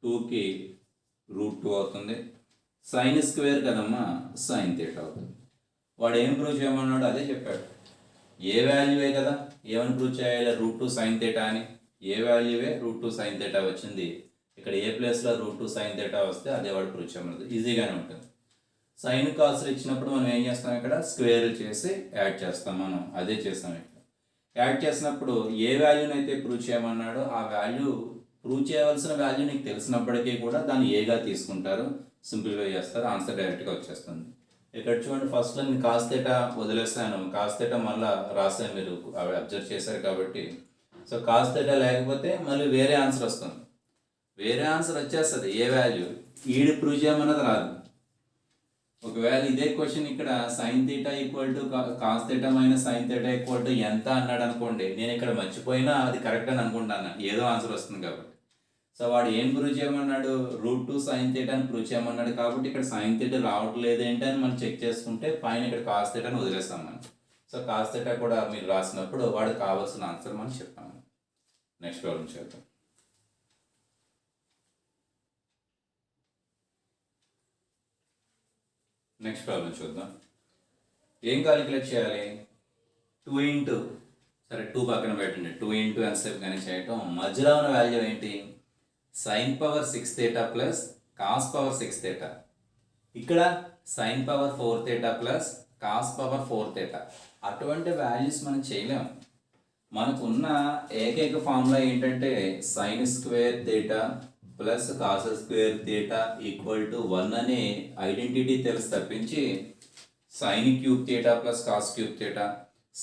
2కి √2 అవుతుంది. సైన్ స్క్వేర్ కదమ్మా, సైన్ థీటా అవుతుంది. వాడు ఏం ప్రూవ్ చేయమన్నాడు అదే చెప్పాడు. ఏ వాల్యూవే కదా, ఏమని ప్రూవ్ చేయాలి? √2 సైన్ థీటా అని. ఏ వాల్యూవే √2 సైన్ థీటా వచ్చింది. ఇక్కడ ఏ ప్లేస్లో √2 సైన్ థీటా వస్తే అదే వాడు ప్రూవ్ చేయమన్నది. ఈజీగానే ఉంటుంది. సైన్ కాస్లు ఇచ్చినప్పుడు మనం ఏం చేస్తాం? ఇక్కడ స్క్వేర్ చేసి యాడ్ చేస్తాం. మనం అదే చేస్తాం. ఇక్కడ యాడ్ చేసినప్పుడు ఏ వాల్యూని అయితే ప్రూవ్ చేయమన్నాడో ఆ వాల్యూ, ప్రూవ్ చేయవలసిన వాల్యూ నీకు తెలిసినప్పటికీ కూడా దాన్ని ఏగా తీసుకుంటారు, సింప్లిఫై చేస్తారు, ఆన్సర్ డైరెక్ట్గా వచ్చేస్తుంది. ఇక్కడ చూడండి, ఫస్ట్లో నేను కాస్ థీటా వదిలేస్తాను, కాస్ థీటా మళ్ళీ రాసాను, మీరు అవి అబ్జర్వ్ చేశారు కాబట్టి. సో కాస్ థీటా లేకపోతే మళ్ళీ వేరే ఆన్సర్ వస్తుంది. వేరే ఆన్సర్ వచ్చేస్తుంది. ఏ వాల్యూ ఈడు ప్రూవ్ చేయమన్నది రాదు. ఒకవేళ ఇదే క్వశ్చన్ ఇక్కడ sign theta equal to cos theta minus sine theta equal to ఎంత అన్నాడు అనుకోండి, నేను ఇక్కడ మర్చిపోయినా అది కరెక్ట్ అని అనుకుంటాను, ఏదో ఆన్సర్ వస్తుంది కాబట్టి. సో వాడు ఏం ప్రూవ్ చేయమన్నాడు? √2 సైన్ థీటా అని ప్రూవ్ చేయమన్నాడు కాబట్టి ఇక్కడ సైన్ థీటా రావట్లేదు ఏంటి అని మనం చెక్ చేసుకుంటే పైన ఇక్కడ కాస్ థీటాని వదిలేస్తాం మనం. సో కాస్ థీటా కూడా మీరు రాసినప్పుడు వాడు కావాల్సిన ఆన్సర్ మనం చెప్పాము. నెక్స్ట్ ప్రాబ్లం చేద్దాం. నెక్స్ట్ ప్రాబ్లం చూద్దాం. ఏం కాలిక్యులేట్ చేయాలి? 2 సరే 2 పక్కన పెట్టండి. 2 × ఎంతసేపు కానీ చేయటం, మధ్యలో ఉన్న వాల్యూ ఏంటి? Sine power 6 theta plus cos power 6 theta. ఇక్కడ sine power 4 theta plus cos power 4 theta. అటువంటి వాల్యూస్ మనం చేయలేము. మనకున్న ఏకైక ఫార్ములా ఏంటంటే sine square theta plus cos square theta equal to 1 అనే ఐడెంటిటీ తెలుసు తప్పించి sine cube theta plus cos cube theta,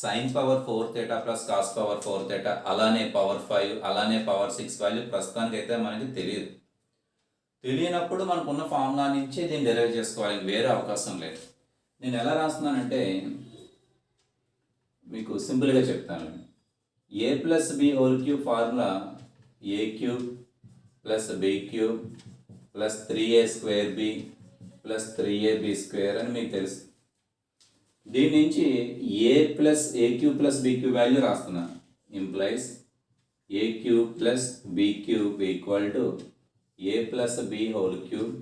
sine power 4 theta plus cos power 4 theta, అలానే పవర్ 5, అలానే పవర్ 6 వాల్యూ ప్రస్తుతానికి అయితే మనకి తెలియదు. తెలియనప్పుడు మనకున్న ఫార్ములా నుంచి దీన్ని డెరైవ్ చేసుకోవాలి, వేరే అవకాశం లేదు. నేను ఎలా రాస్తున్నానంటే మీకు సింపుల్గా చెప్తాను. a+b³ formula a³ + b³ + 3a²b + 3ab² అని మీకు తెలుసు. దీని నుంచి a + a³ + b³ వాల్యూ రాస్తున్నాను. Implies A cube plus B cube equal to A plus B whole cube.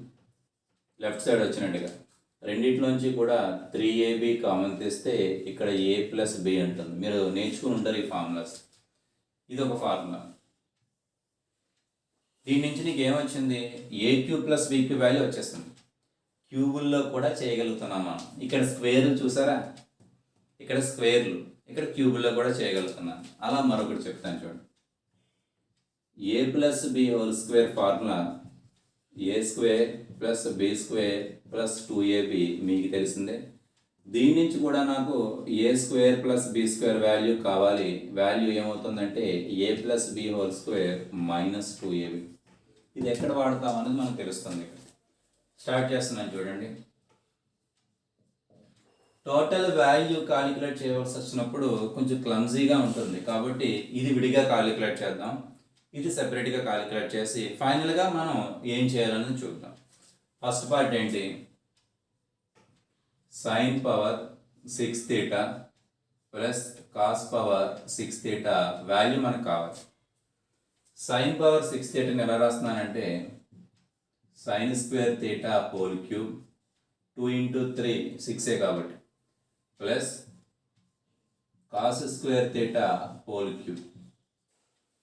Left side వచ్చినట్టుగా రెండిట్లోంచి కూడా 3ab కామన్ తీస్తే ఇక్కడ ఏ ప్లస్ బి ఉంటుంది. మీరు నేర్చుకుని ఉంటారు ఈ ఫార్ములాస్. ఇది ఒక ఫార్ములా. దీని నుంచి నీకు ఏమొచ్చింది, a cube plus B cube value వచ్చేస్తుంది. క్యూబుల్లో కూడా చేయగలుగుతున్నాం మనం. ఇక్కడ స్క్వేర్లు చూసారా, ఇక్కడ స్క్వేర్లు, ఇక్కడ క్యూబుల్లో కూడా చేయగలుగుతున్నాం. అలా మరొకటి చెప్తాను చూడండి. A plus B whole square formula a square plus B square plus 2ab మీకు తెలిసిందే. దీని నుంచి కూడా నాకు a square plus B square value కావాలి. వాల్యూ ఏమవుతుందంటే a plus B whole square minus 2ab. ఇది ఎక్కడ వాడతాం అనేది మనకు తెలుస్తుంది. స్టార్ట్ చేస్తున్నాను చూడండి. టోటల్ వాల్యూ కాలిక్యులేట్ చేయవలసి వచ్చినప్పుడు కొంచెం క్లమ్జీగా ఉంటుంది కాబట్టి ఇది విడిగా కాలిక్యులేట్ చేద్దాం, ఇది సెపరేట్గా కాలిక్యులేట్ చేసి ఫైనల్గా మనం ఏం చేయాలని చూద్దాం. ఫస్ట్ పార్ట్ ఏంటి, sine power 6 θ plus cos power 6 θ value మనకు కావాలి. సైన్ పవర్ 6 θని ఎలా రాస్తున్నానంటే sine square theta whole cube 2 into 3 6 కాబట్టి plus cos square theta whole cube.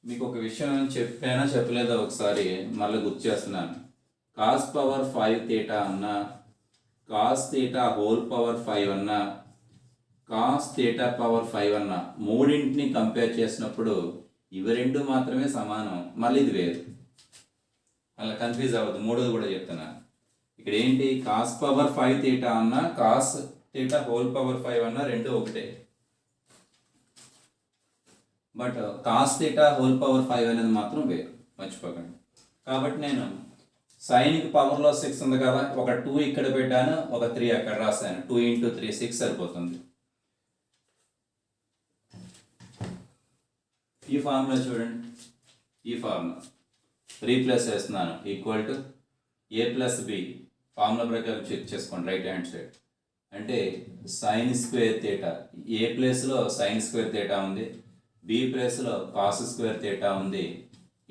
మీకు ఒక విషయం చెప్పానా చెప్పలేదో ఒకసారి మళ్ళీ గుర్తు చేస్తున్నాను. కాస్ పవర్ 5 θ అన్నా, కాస్ థీటా హోల్ పవర్ 5 అన్నా, కాస్ థీటా పవర్ 5 అన్నా మూడింటిని కంపేర్ చేసినప్పుడు ఇవి రెండు మాత్రమే సమానం, మళ్ళీ ఇది వేరు. అలా కన్ఫ్యూజ్ అవ్వదు. మూడోది కూడా చెప్తున్నాను. ఇక్కడ ఏంటి, కాస్ పవర్ 5 θ అన్నా, కాస్ థీటా హోల్ పవర్ 5 అన్నా రెండు ఒకటే. But cos theta whole power 5 అనేది మాత్రం వేరు, మర్చిపోకండి. కాబట్టి నేను సైన్కి పవర్లో 6 ఉంది కదా, ఒక 2 ఇక్కడ పెట్టాను, ఒక 3 అక్కడ రాశాను. 2 into 3 6 సరిపోతుంది. ఈ ఫార్ములా చూడండి, ఈ ఫార్ములా రీప్లేస్ చేస్తున్నాను. Equal to A plus b formula ప్రకారం చెక్ చేసుకోండి రైట్ హ్యాండ్ సైడ్. అంటే సైన్ స్క్వేర్ థీటా, ఏ ప్లేస్లో సైన్ స్క్వేర్ థీటా ఉంది, బి ప్లేస్లో కాస్ స్క్వేర్ థీటా ఉంది.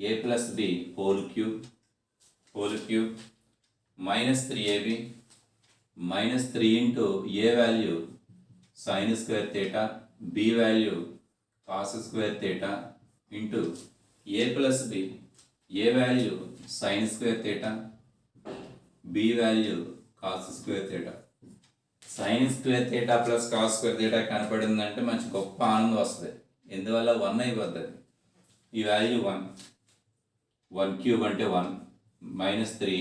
A plus B whole cube minus 3ab minus 3 into a value sine square theta, b value cos square theta into a plus b, a value sine square theta, b value cos square theta. Sign square theta plus cos square theta కనపడిందంటే మంచి గొప్ప ఆనందం వస్తుంది. ఎందువల్ల 1 అయిపోతుంది. ఈ వాల్యూ 1 క్యూబ్ అంటే 1 minus 3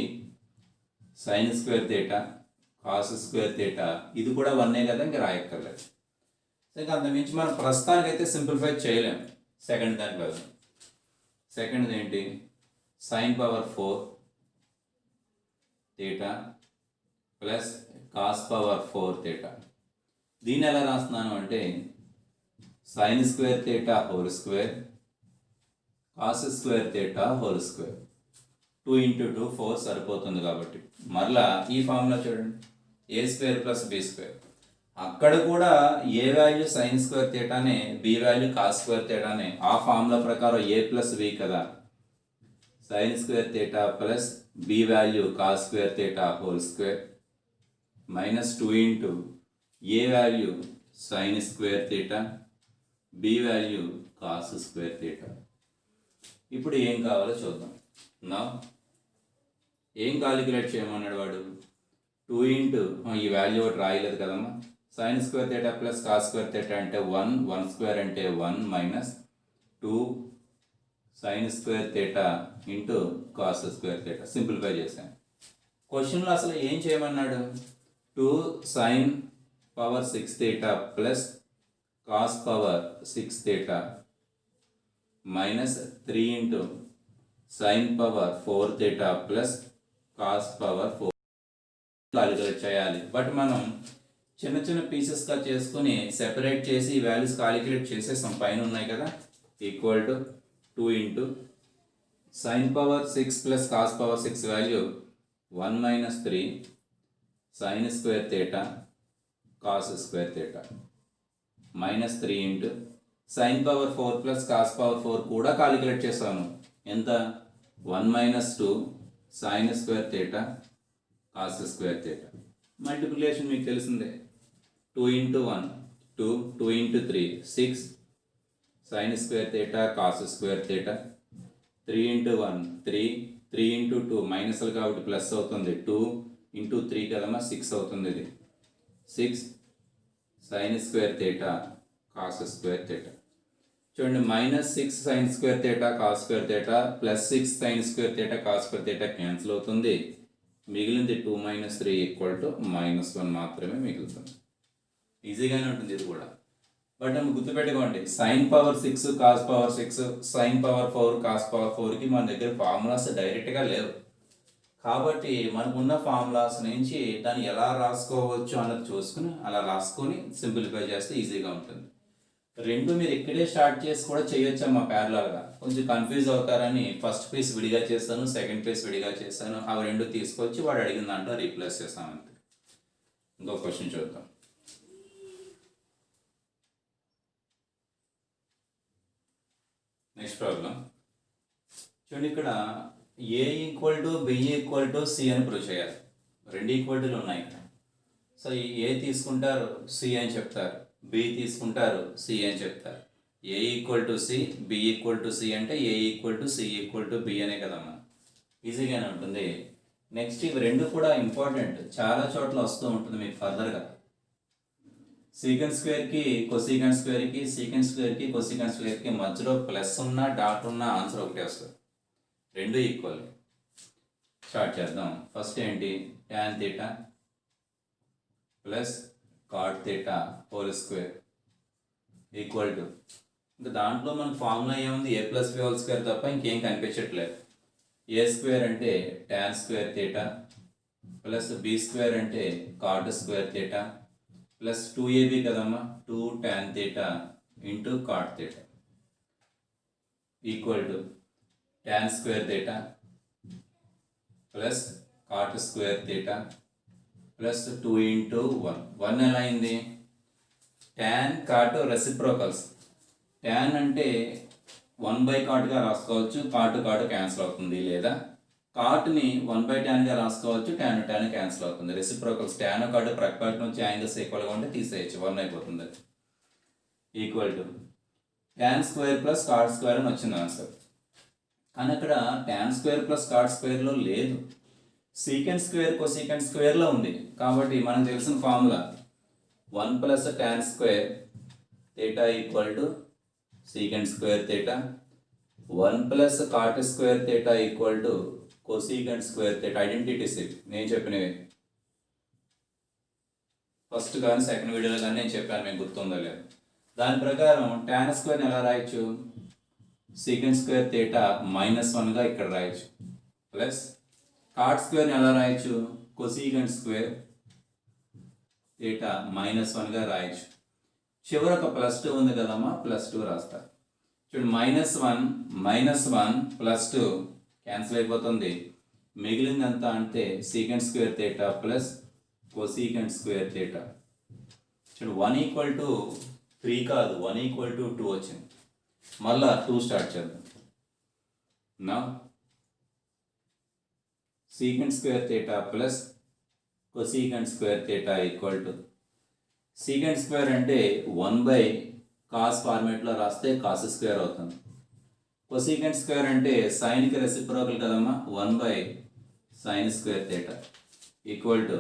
sign square theta cos square theta, ఇది కూడా 1 కదా, ఇంకా రాయక్కర్లేదు. ఇంకా అంతమించి మనం ప్రస్తుతానికైతే సింప్లిఫై చేయలేం. సెకండ్ దానికి వెళ్దాం. సెకండ్ ఏంటి, sine power 4 theta plus cos power 4 theta. దీన్ని ఎలా రాస్తున్నాను అంటే sine square theta whole square cos square theta whole square. 2 into 2 4 సరిపోతుంది కాబట్టి మరలా ఈ ఫార్ములా చూడండి, a square plus B square. అక్కడ కూడా ఏ వాల్యూ సైన్ స్క్వేర్ థీటానే, బి వాల్యూ కాస్ స్క్వేర్ థీటానే. ఆ ఫార్ములా ప్రకారం ఏ ప్లస్ బి కదా, sine square theta plus b value cos square theta whole square minus 2 into a value sine square theta, b value cos square theta. ఇప్పుడు ఏం కావాలో చూద్దాం. నా ఏం కాలిక్యులేట్ చేయమన్నాడు వాడు, 2 into ఈ వాల్యూ ఒకటి రాయలేదు కదమ్మా, sign square theta plus cos square theta అంటే 1 స్క్వేర్ అంటే 1 minus 2 sign square theta into cos square theta. Simplify చేశాను. క్వశ్చన్లో అసలు ఏం చేయమన్నాడు, 2 sign power 6 theta plus cos power 6 theta minus 3 into sine power 4 theta plus cos power 4 calculate చేయాలి. బట్ మనం చిన్న చిన్న పీసెస్గా చేసుకుని సెపరేట్ చేసి ఈ వాల్యూస్ కాలిక్యులేట్ చేసేసాం. పైన ఉన్నాయి కదా, equal to 2 into sign power 6 plus cos power 6 value 1 minus 3 sign square theta cos square theta minus 3 into sign power 4 plus cos power 4 కూడా కాలిక్యులేట్ చేస్తాను. ఎంత? 1 - 2 sign square theta cos square theta. Multiplication మీకు తెలిసిందే. 2 × 1 2, 2 × 3 6 sign square theta cos square theta. 3 × 1 3, 3 × 2 మైనస్లు కాబట్టి ప్లస్ అవుతుంది. 2 × 3 కదమ్మా 6 అవుతుంది. ఇది 6 sign square theta cos square theta. చూడండి, -6 sign square theta cos square theta +6 sign square theta cos square theta cancel అవుతుంది. మిగిలింది 2 - 3 = -1 మాత్రమే మిగులుతుంది. ఈజీగానే ఉంటుంది ఇది కూడా. బట్ గుర్తుపెట్టుకోండి, sign power 6 cos power 6 sign power 4 cos power 4కి మన దగ్గర ఫార్ములాస్ డైరెక్ట్గా లేవు. కాబట్టి మనకున్న ఫార్ములాస్ నుంచి దాన్ని ఎలా రాసుకోవచ్చు అన్నది చూసుకుని అలా రాసుకొని సింప్లిఫై చేస్తే ఈజీగా ఉంటుంది. రెండు మీరు ఇక్కడే స్టార్ట్ చేసి కూడా చేయొచ్చమ్మా ప్యారలల్గా. కొంచెం కన్ఫ్యూజ్ అవుతారని ఫస్ట్ పీస్ విడిగా చేస్తాను, సెకండ్ పీస్ విడిగా చేస్తాను. అవి రెండు తీసుకొచ్చి వాడు అడిగిన దాంట్లో రీప్లేస్ చేస్తాను అంతే. ఇంకో క్వశ్చన్ చూద్దాం. నెక్స్ట్ ప్రాబ్లం చూడండి, ఇక్కడ A = B = C అని ప్రూవ్ చేయాలి. రెండు ఈక్వాలిటీలు ఉన్నాయి ఇక్కడ. సో ఈ A తీసుకుంటారు C అని చెప్తారు, B తీసుకుంటారు C అని చెప్తారు. A = C, B = C అంటే A = C = B అనే కదమ్మా. ఈజీగానే ఉంటుంది. నెక్స్ట్ ఇవి రెండు కూడా ఇంపార్టెంట్, చాలా చోట్ల వస్తూ ఉంటుంది మీకు ఫర్దర్గా. సీకెండ్ స్క్వేర్కి కొసీకెండ్ స్క్వేర్కి, సీకెండ్ స్క్వేర్కి కొసీకెండ్ స్క్వేర్కి మధ్యలో ప్లస్ ఉన్న డాట్ ఉన్న ఆన్సర్ ఒకటే వస్తుంది. రెండు ఈక్వల్. స్టార్ట్ చేద్దాం. ఫస్ట్ ఏంటి? tan θ plus cot θ whole square equal to, ఇంకా దాంట్లో మన ఫార్ములా ఏముంది? a + b హోల్ స్క్వేర్ తప్ప ఇంకేం కనిపించట్లేదు. a స్క్వేర్ అంటే tan square θ plus b square అంటే cot స్క్వేర్ θ ప్లస్ 2ab కదమ్మా 2 tan θ into cot θ equal to tan square θ plus cot square θ plus 2 × 1. 1 ఎలా అయింది? tan cot reciprocals. tan అంటే 1/cotగా రాసుకోవచ్చు, cot క్యాన్సిల్ అవుతుంది. లేదా కాట్ని 1/tan రాసుకోవచ్చు, tan క్యాన్సిల్ అవుతుంది. రెసిప్రోకల్స్ tan cot ప్రక్కపక్క నుంచి యాంగిల్స్ ఈక్వల్గా ఉంటే తీసేయచ్చు, 1 అయిపోతుంది. Equal to tan square plus cot square అని వచ్చింది ఆన్సర్. కానీ అక్కడ tan స్క్వేర్ ప్లస్ cot స్క్వేర్లో లేదు, సీకెండ్ స్క్వేర్ కొసీకెండ్ స్క్వేర్లో ఉంది. కాబట్టి మనకు తెలిసిన formula 1 + tan square θ equal to secant square θ, 1 + cot square θ equal to cosecant square θ. Identities నేను చెప్పినవి ఫస్ట్ కానీ సెకండ్ వీడియోలో కానీ నేను చెప్పాను, మీకు గుర్తుందో లేదు. దాని ప్రకారం tan స్క్వేర్ని ఎలా రాయొచ్చు? సీకెండ్ స్క్వేర్ θ -1గా ఇక్కడ రాయొచ్చు, ప్లస్ cot స్క్వేర్ని ఎలా రాయొచ్చు? కొసీకెండ్ స్క్వేర్ θ -1గా రాయొచ్చు. చివరి ఒక +2 ఉంది కదమ్మా, +2 రాస్తారు. చూడండి, -1 +2 క్యాన్సిల్ అయిపోతుంది. మిగిలిందంతా అంటే secant square θ plus cosecant square θ. చూడండి, 1 = 3 కాదు, 1 = 2 వచ్చింది. మళ్ళా 2 స్టార్ట్ చేద్దాం. నా secant square θ plus cosecant square θ equal to, secant square అంటే 1/cos ఫార్మేట్లో రాస్తే కాస్ స్క్వేర్ అవుతుంది. కొసీకెండ్ స్క్వేర్ అంటే సైన్కి రెసిప్రోకల్ కదమ్మా, 1/sin square θ equal to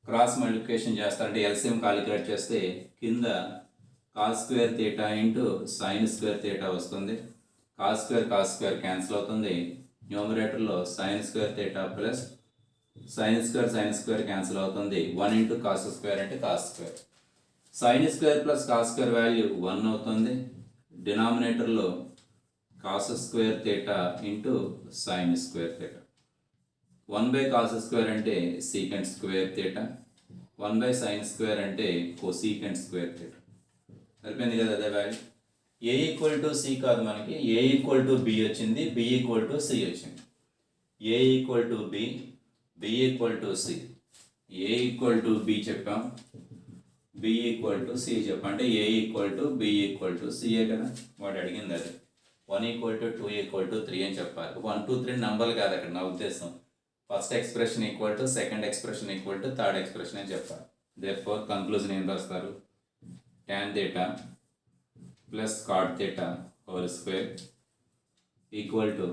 cross multiplication చేస్తారంటే ఎల్సిఎం కాలిక్యులేట్ చేస్తే కింద cos square θ into sin square θ వస్తుంది. cos స్క్వేర్ క్యాన్సిల్ అవుతుంది. న్యూమరేటర్లో sin square θ plus sin square cancel అవుతుంది. 1 × cos స్క్వేర్ అంటే cos square. sin square plus cos square value 1 అవుతుంది. డినామినేటర్లో cos square θ into sin square θ. 1/cos square అంటే సీకెండ్ స్క్వేర్ θ, 1/sin స్క్వేర్ అంటే కొసీకెండ్ స్క్వేర్ θ. సరిపోయింది కదా అదే వాల్యూ. a = c కాదు, మనకి a = b వచ్చింది, b = c వచ్చింది. a = b, b = c. a = b చెప్పాం, బి ఈక్వల్ టు సి చెప్పు, అంటే a equal to b equal to c a కదా, వాడు అడిగింది అది. 1 ఈక్వల్ టు 2 ఈక్వల్ టు 3 అని చెప్పాలి. 1 2 3 నంబర్లు కాదు అక్కడ నా ఉద్దేశం. First expression equal to second expression equal to third expression అని చెప్పాలి. దేర్ఫోర్ కంక్లూజన్ ఏం రాస్తారు, tan theta plus cot theta whole square equal to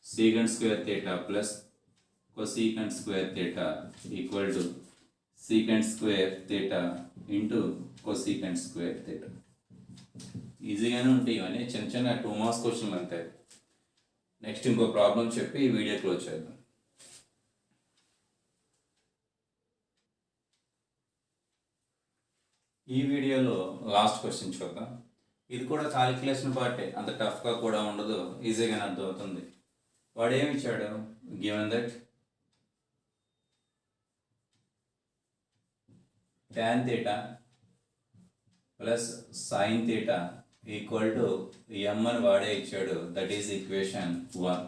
secant square theta plus cosecant square theta equal to secant square theta into cosecant square theta. ఈజీగానే ఉంటాయి ఇవన్నీ, చిన్న చిన్న 2 మార్క్స్ క్వశ్చన్లు అంతే. నెక్స్ట్ ఇంకో ప్రాబ్లం చెప్పి ఈ వీడియో క్లోజ్ చేద్దాం. ఈ వీడియోలో లాస్ట్ క్వశ్చన్ చూద్దాం. ఇది కూడా కాలిక్యులేషన్ పార్టే, అంత టఫ్గా కూడా ఉండదు, ఈజీగానే అర్థమవుతుంది. వాడు ఏమి ఇచ్చాడు, given that tan theta plus sin theta equal to m అని వాడే ఇచ్చాడు, that is equation 1.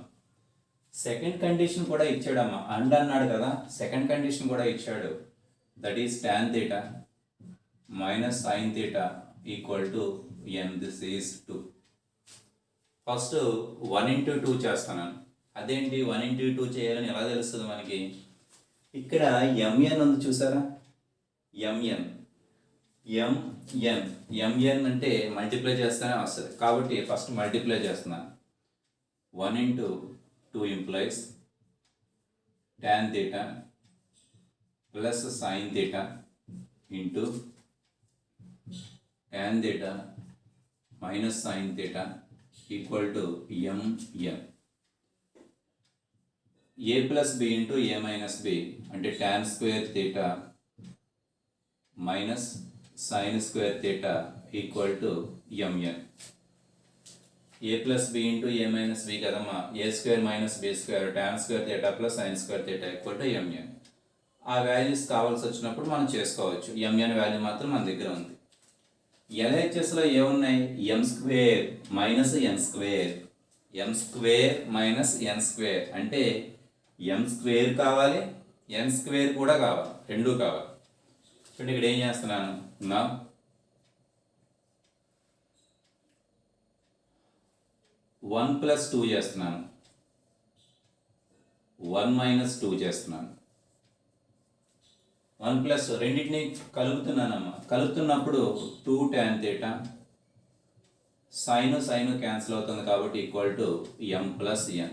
Second condition కూడా ఇచ్చాడమ్మా, అండ్ అన్నాడు కదా, సెకండ్ కండిషన్ కూడా ఇచ్చాడు, that is tan theta minus sin theta equal to m, this is 2. First 1 into 2 చేస్తాను. అదేంటి 1 ఇంటూ 2 చేయాలని ఎలా తెలుస్తుంది మనకి, ఇక్కడ mn ఉంది చూసారా, mn అంటే మల్టిప్లై చేస్తేనే వస్తుంది, కాబట్టి ఫస్ట్ మల్టిప్లై చేస్తున్నాను. 1 into 2 implies tan theta plus sin theta into tan theta minus sin theta equal to mn. a plus B into a minus B అంటే tan square theta minus sin square theta equal to mn. a plus B into a minus B కదమ్మా, a square minus B square tan square theta plus sin square theta equal to mn. ఆ వాల్యూస్ కావాల్సి వచ్చినప్పుడు మనం చేసుకోవచ్చు, mn వాల్యూ మాత్రం మన దగ్గర ఉంది. LHSలో ఏమున్నాయి, m square minus n square, m square minus n square అంటే m స్క్వేర్ కావాలి, n స్క్వేర్ కూడా కావాలి, రెండూ కావాలి. చూడండి ఇక్కడ ఏం చేస్తున్నాను, నా 1 ప్లస్ 2 చేస్తున్నాను, 1 మైనస్ 2 చేస్తున్నాను. 1 ప్లస్ రెండింటిని కలుపుతున్నానమ్మా, కలుపుతున్నప్పుడు 2 tan theta, సైన్ క్యాన్సిల్ అవుతుంది కాబట్టి equal to m plus n.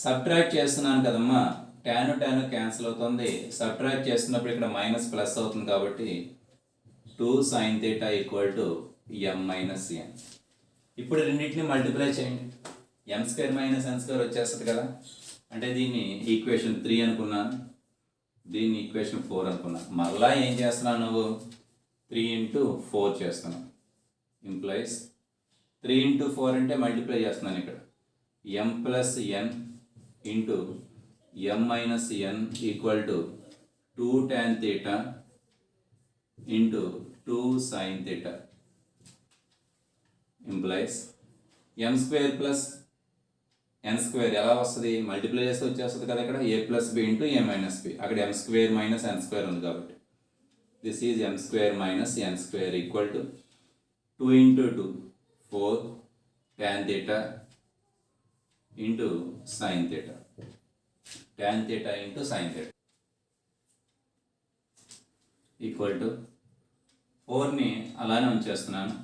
Subtract చేస్తున్నాను కదమ్మా, tan క్యాన్సిల్ అవుతుంది, సబ్ట్రాక్ట్ చేస్తున్నప్పుడు ఇక్కడ మైనస్ ప్లస్ అవుతుంది కాబట్టి 2 sin theta equal to m minus n. ఇప్పుడు రెండింటిని మల్టిప్లై చేయండి, m square minus n square వచ్చేస్తుంది కదా, అంటే దీన్ని ఈక్వేషన్ 3 అనుకున్నాను, దీన్ని ఈక్వేషన్ 4 అనుకున్నాను. మళ్ళా ఏం చేస్తున్నాను, నువ్వు 3 ఇంటూ 4 చేస్తున్నావు, ఇంప్లైస్ 3 ఇంటూ 4 అంటే మల్టిప్లై చేస్తున్నాను ఇక్కడ, m plus n into m minus n equal to 2 tan theta into 2 sin theta implies m square plus n square ఎలా వస్తుంది, మల్టిప్లై చేస్తే వచ్చేస్తుంది కదా, ఇక్కడ a plus B into a minus B, అక్కడ m square minus n square ఉంది కాబట్టి this is m square minus n square equal to 2 into 2 4 tan theta into sin theta, tan theta into sin theta equal to 4ని అలానే ఉంచేస్తున్నాను.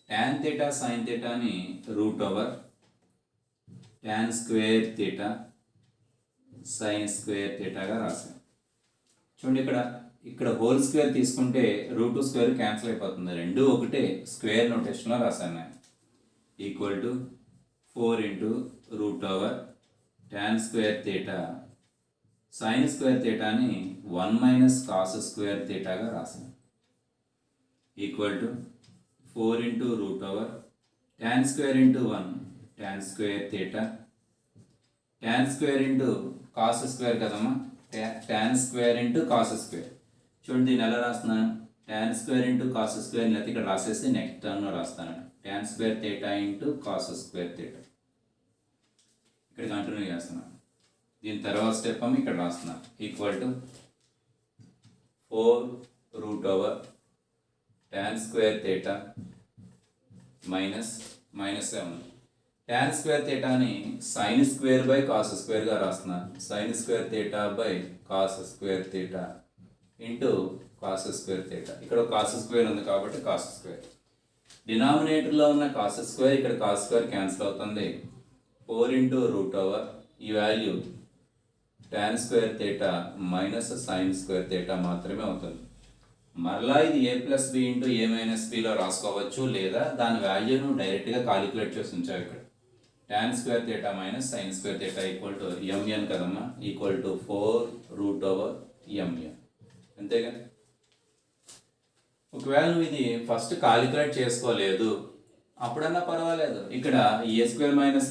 tan theta sin thetaని root over tan square theta sin square thetaగా రాశాను. చూడండి ఇక్కడ హోల్ స్క్వేర్ తీసుకుంటే రూట్ స్క్వేర్ క్యాన్సిల్ అయిపోతుంది, రెండు ఒకటే, స్క్వేర్ నోటేషన్లో రాశాను నేను. Equal to 4 into root over tan square theta sin square thetaని 1 మైనస్ కాస్ స్క్వేర్ thetaగా రాశాను. Equal to 4 into root over tan square into 1 tan square theta, tan square into cos square కదమ్మా, tan square into cos square. చూడండి దీన్ని ఎలా రాస్తున్నాను, tan square into cos square, లేకపోతే ఇక్కడ రాసేసి నెక్స్ట్ టర్మ్లో రాస్తాను, tan square theta into cos square theta. ఇక్కడ కంటిన్యూ చేస్తున్నాను, దీని తర్వాత స్టెప్ ఇక్కడ రాస్తున్నాను. ఈక్వల్ టు 4 √tan² θ మైనస్ ఏమన్నా tan² θని sin² గా రాస్తున్నాను. sin² θ cos² θ into cos² θ. ఇక్కడ cos² ఉంది కాబట్టి cos². డినామినేటర్లో ఉన్న cos² ఇక్కడ cos² క్యాన్సిల్ అవుతుంది. 4 × ఈ వాల్యూ tan² θ మైనస్ sin² θ మాత్రమే అవుతుంది. మరలా ఇది a+b ఇంటూ a-bలో రాసుకోవచ్చు, లేదా దాని వాల్యూను డైరెక్ట్గా కాలిక్యులేట్ చేసి ఉంచావు. ఇక్కడ tan² θ minus sin² θ equal to mn కదమ్మా, ఈక్వల్ టు 4 √mn. అంతేగా. ఒకవేళ నువ్వు ఇది ఫస్ట్ కాలిక్యులేట్ చేసుకోలేదు అప్పుడన్నా పర్వాలేదు. ఇక్కడ a² -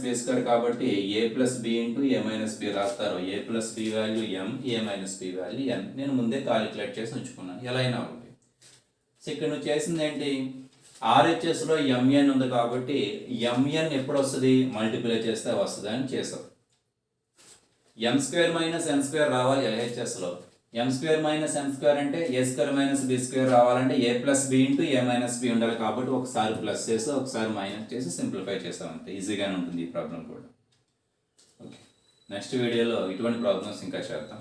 b² కాబట్టి a+b ఇంటూ a-b రాస్తారు. a+b value m, a-b value n. నేను ముందే కాలిక్యులేట్ చేసి ఉంచుకున్నాను, ఎలా అయినా ఒకటి. సో ఇక్కడ నువ్వు చేసింది ఏంటి, RHSలో mn ఉంది కాబట్టి mn ఎప్పుడు వస్తుంది, మల్టిప్లై చేస్తే వస్తుంది అని చేసావు. m² - n² రావాలి LHSలో. m² - n² అంటే a² - b² రావాలంటే a+b ఇంటూ a-b ఉండాలి కాబట్టి ఒకసారి ప్లస్ చేసి ఒకసారి మైనస్ చేసి సింప్లిఫై చేస్తాం అంతే. ఈజీగానే ఉంటుంది ఈ ప్రాబ్లం కూడా. ఓకే, నెక్స్ట్ వీడియోలో ఇటువంటి ప్రాబ్లమ్స్ ఇంకా చేద్దాం.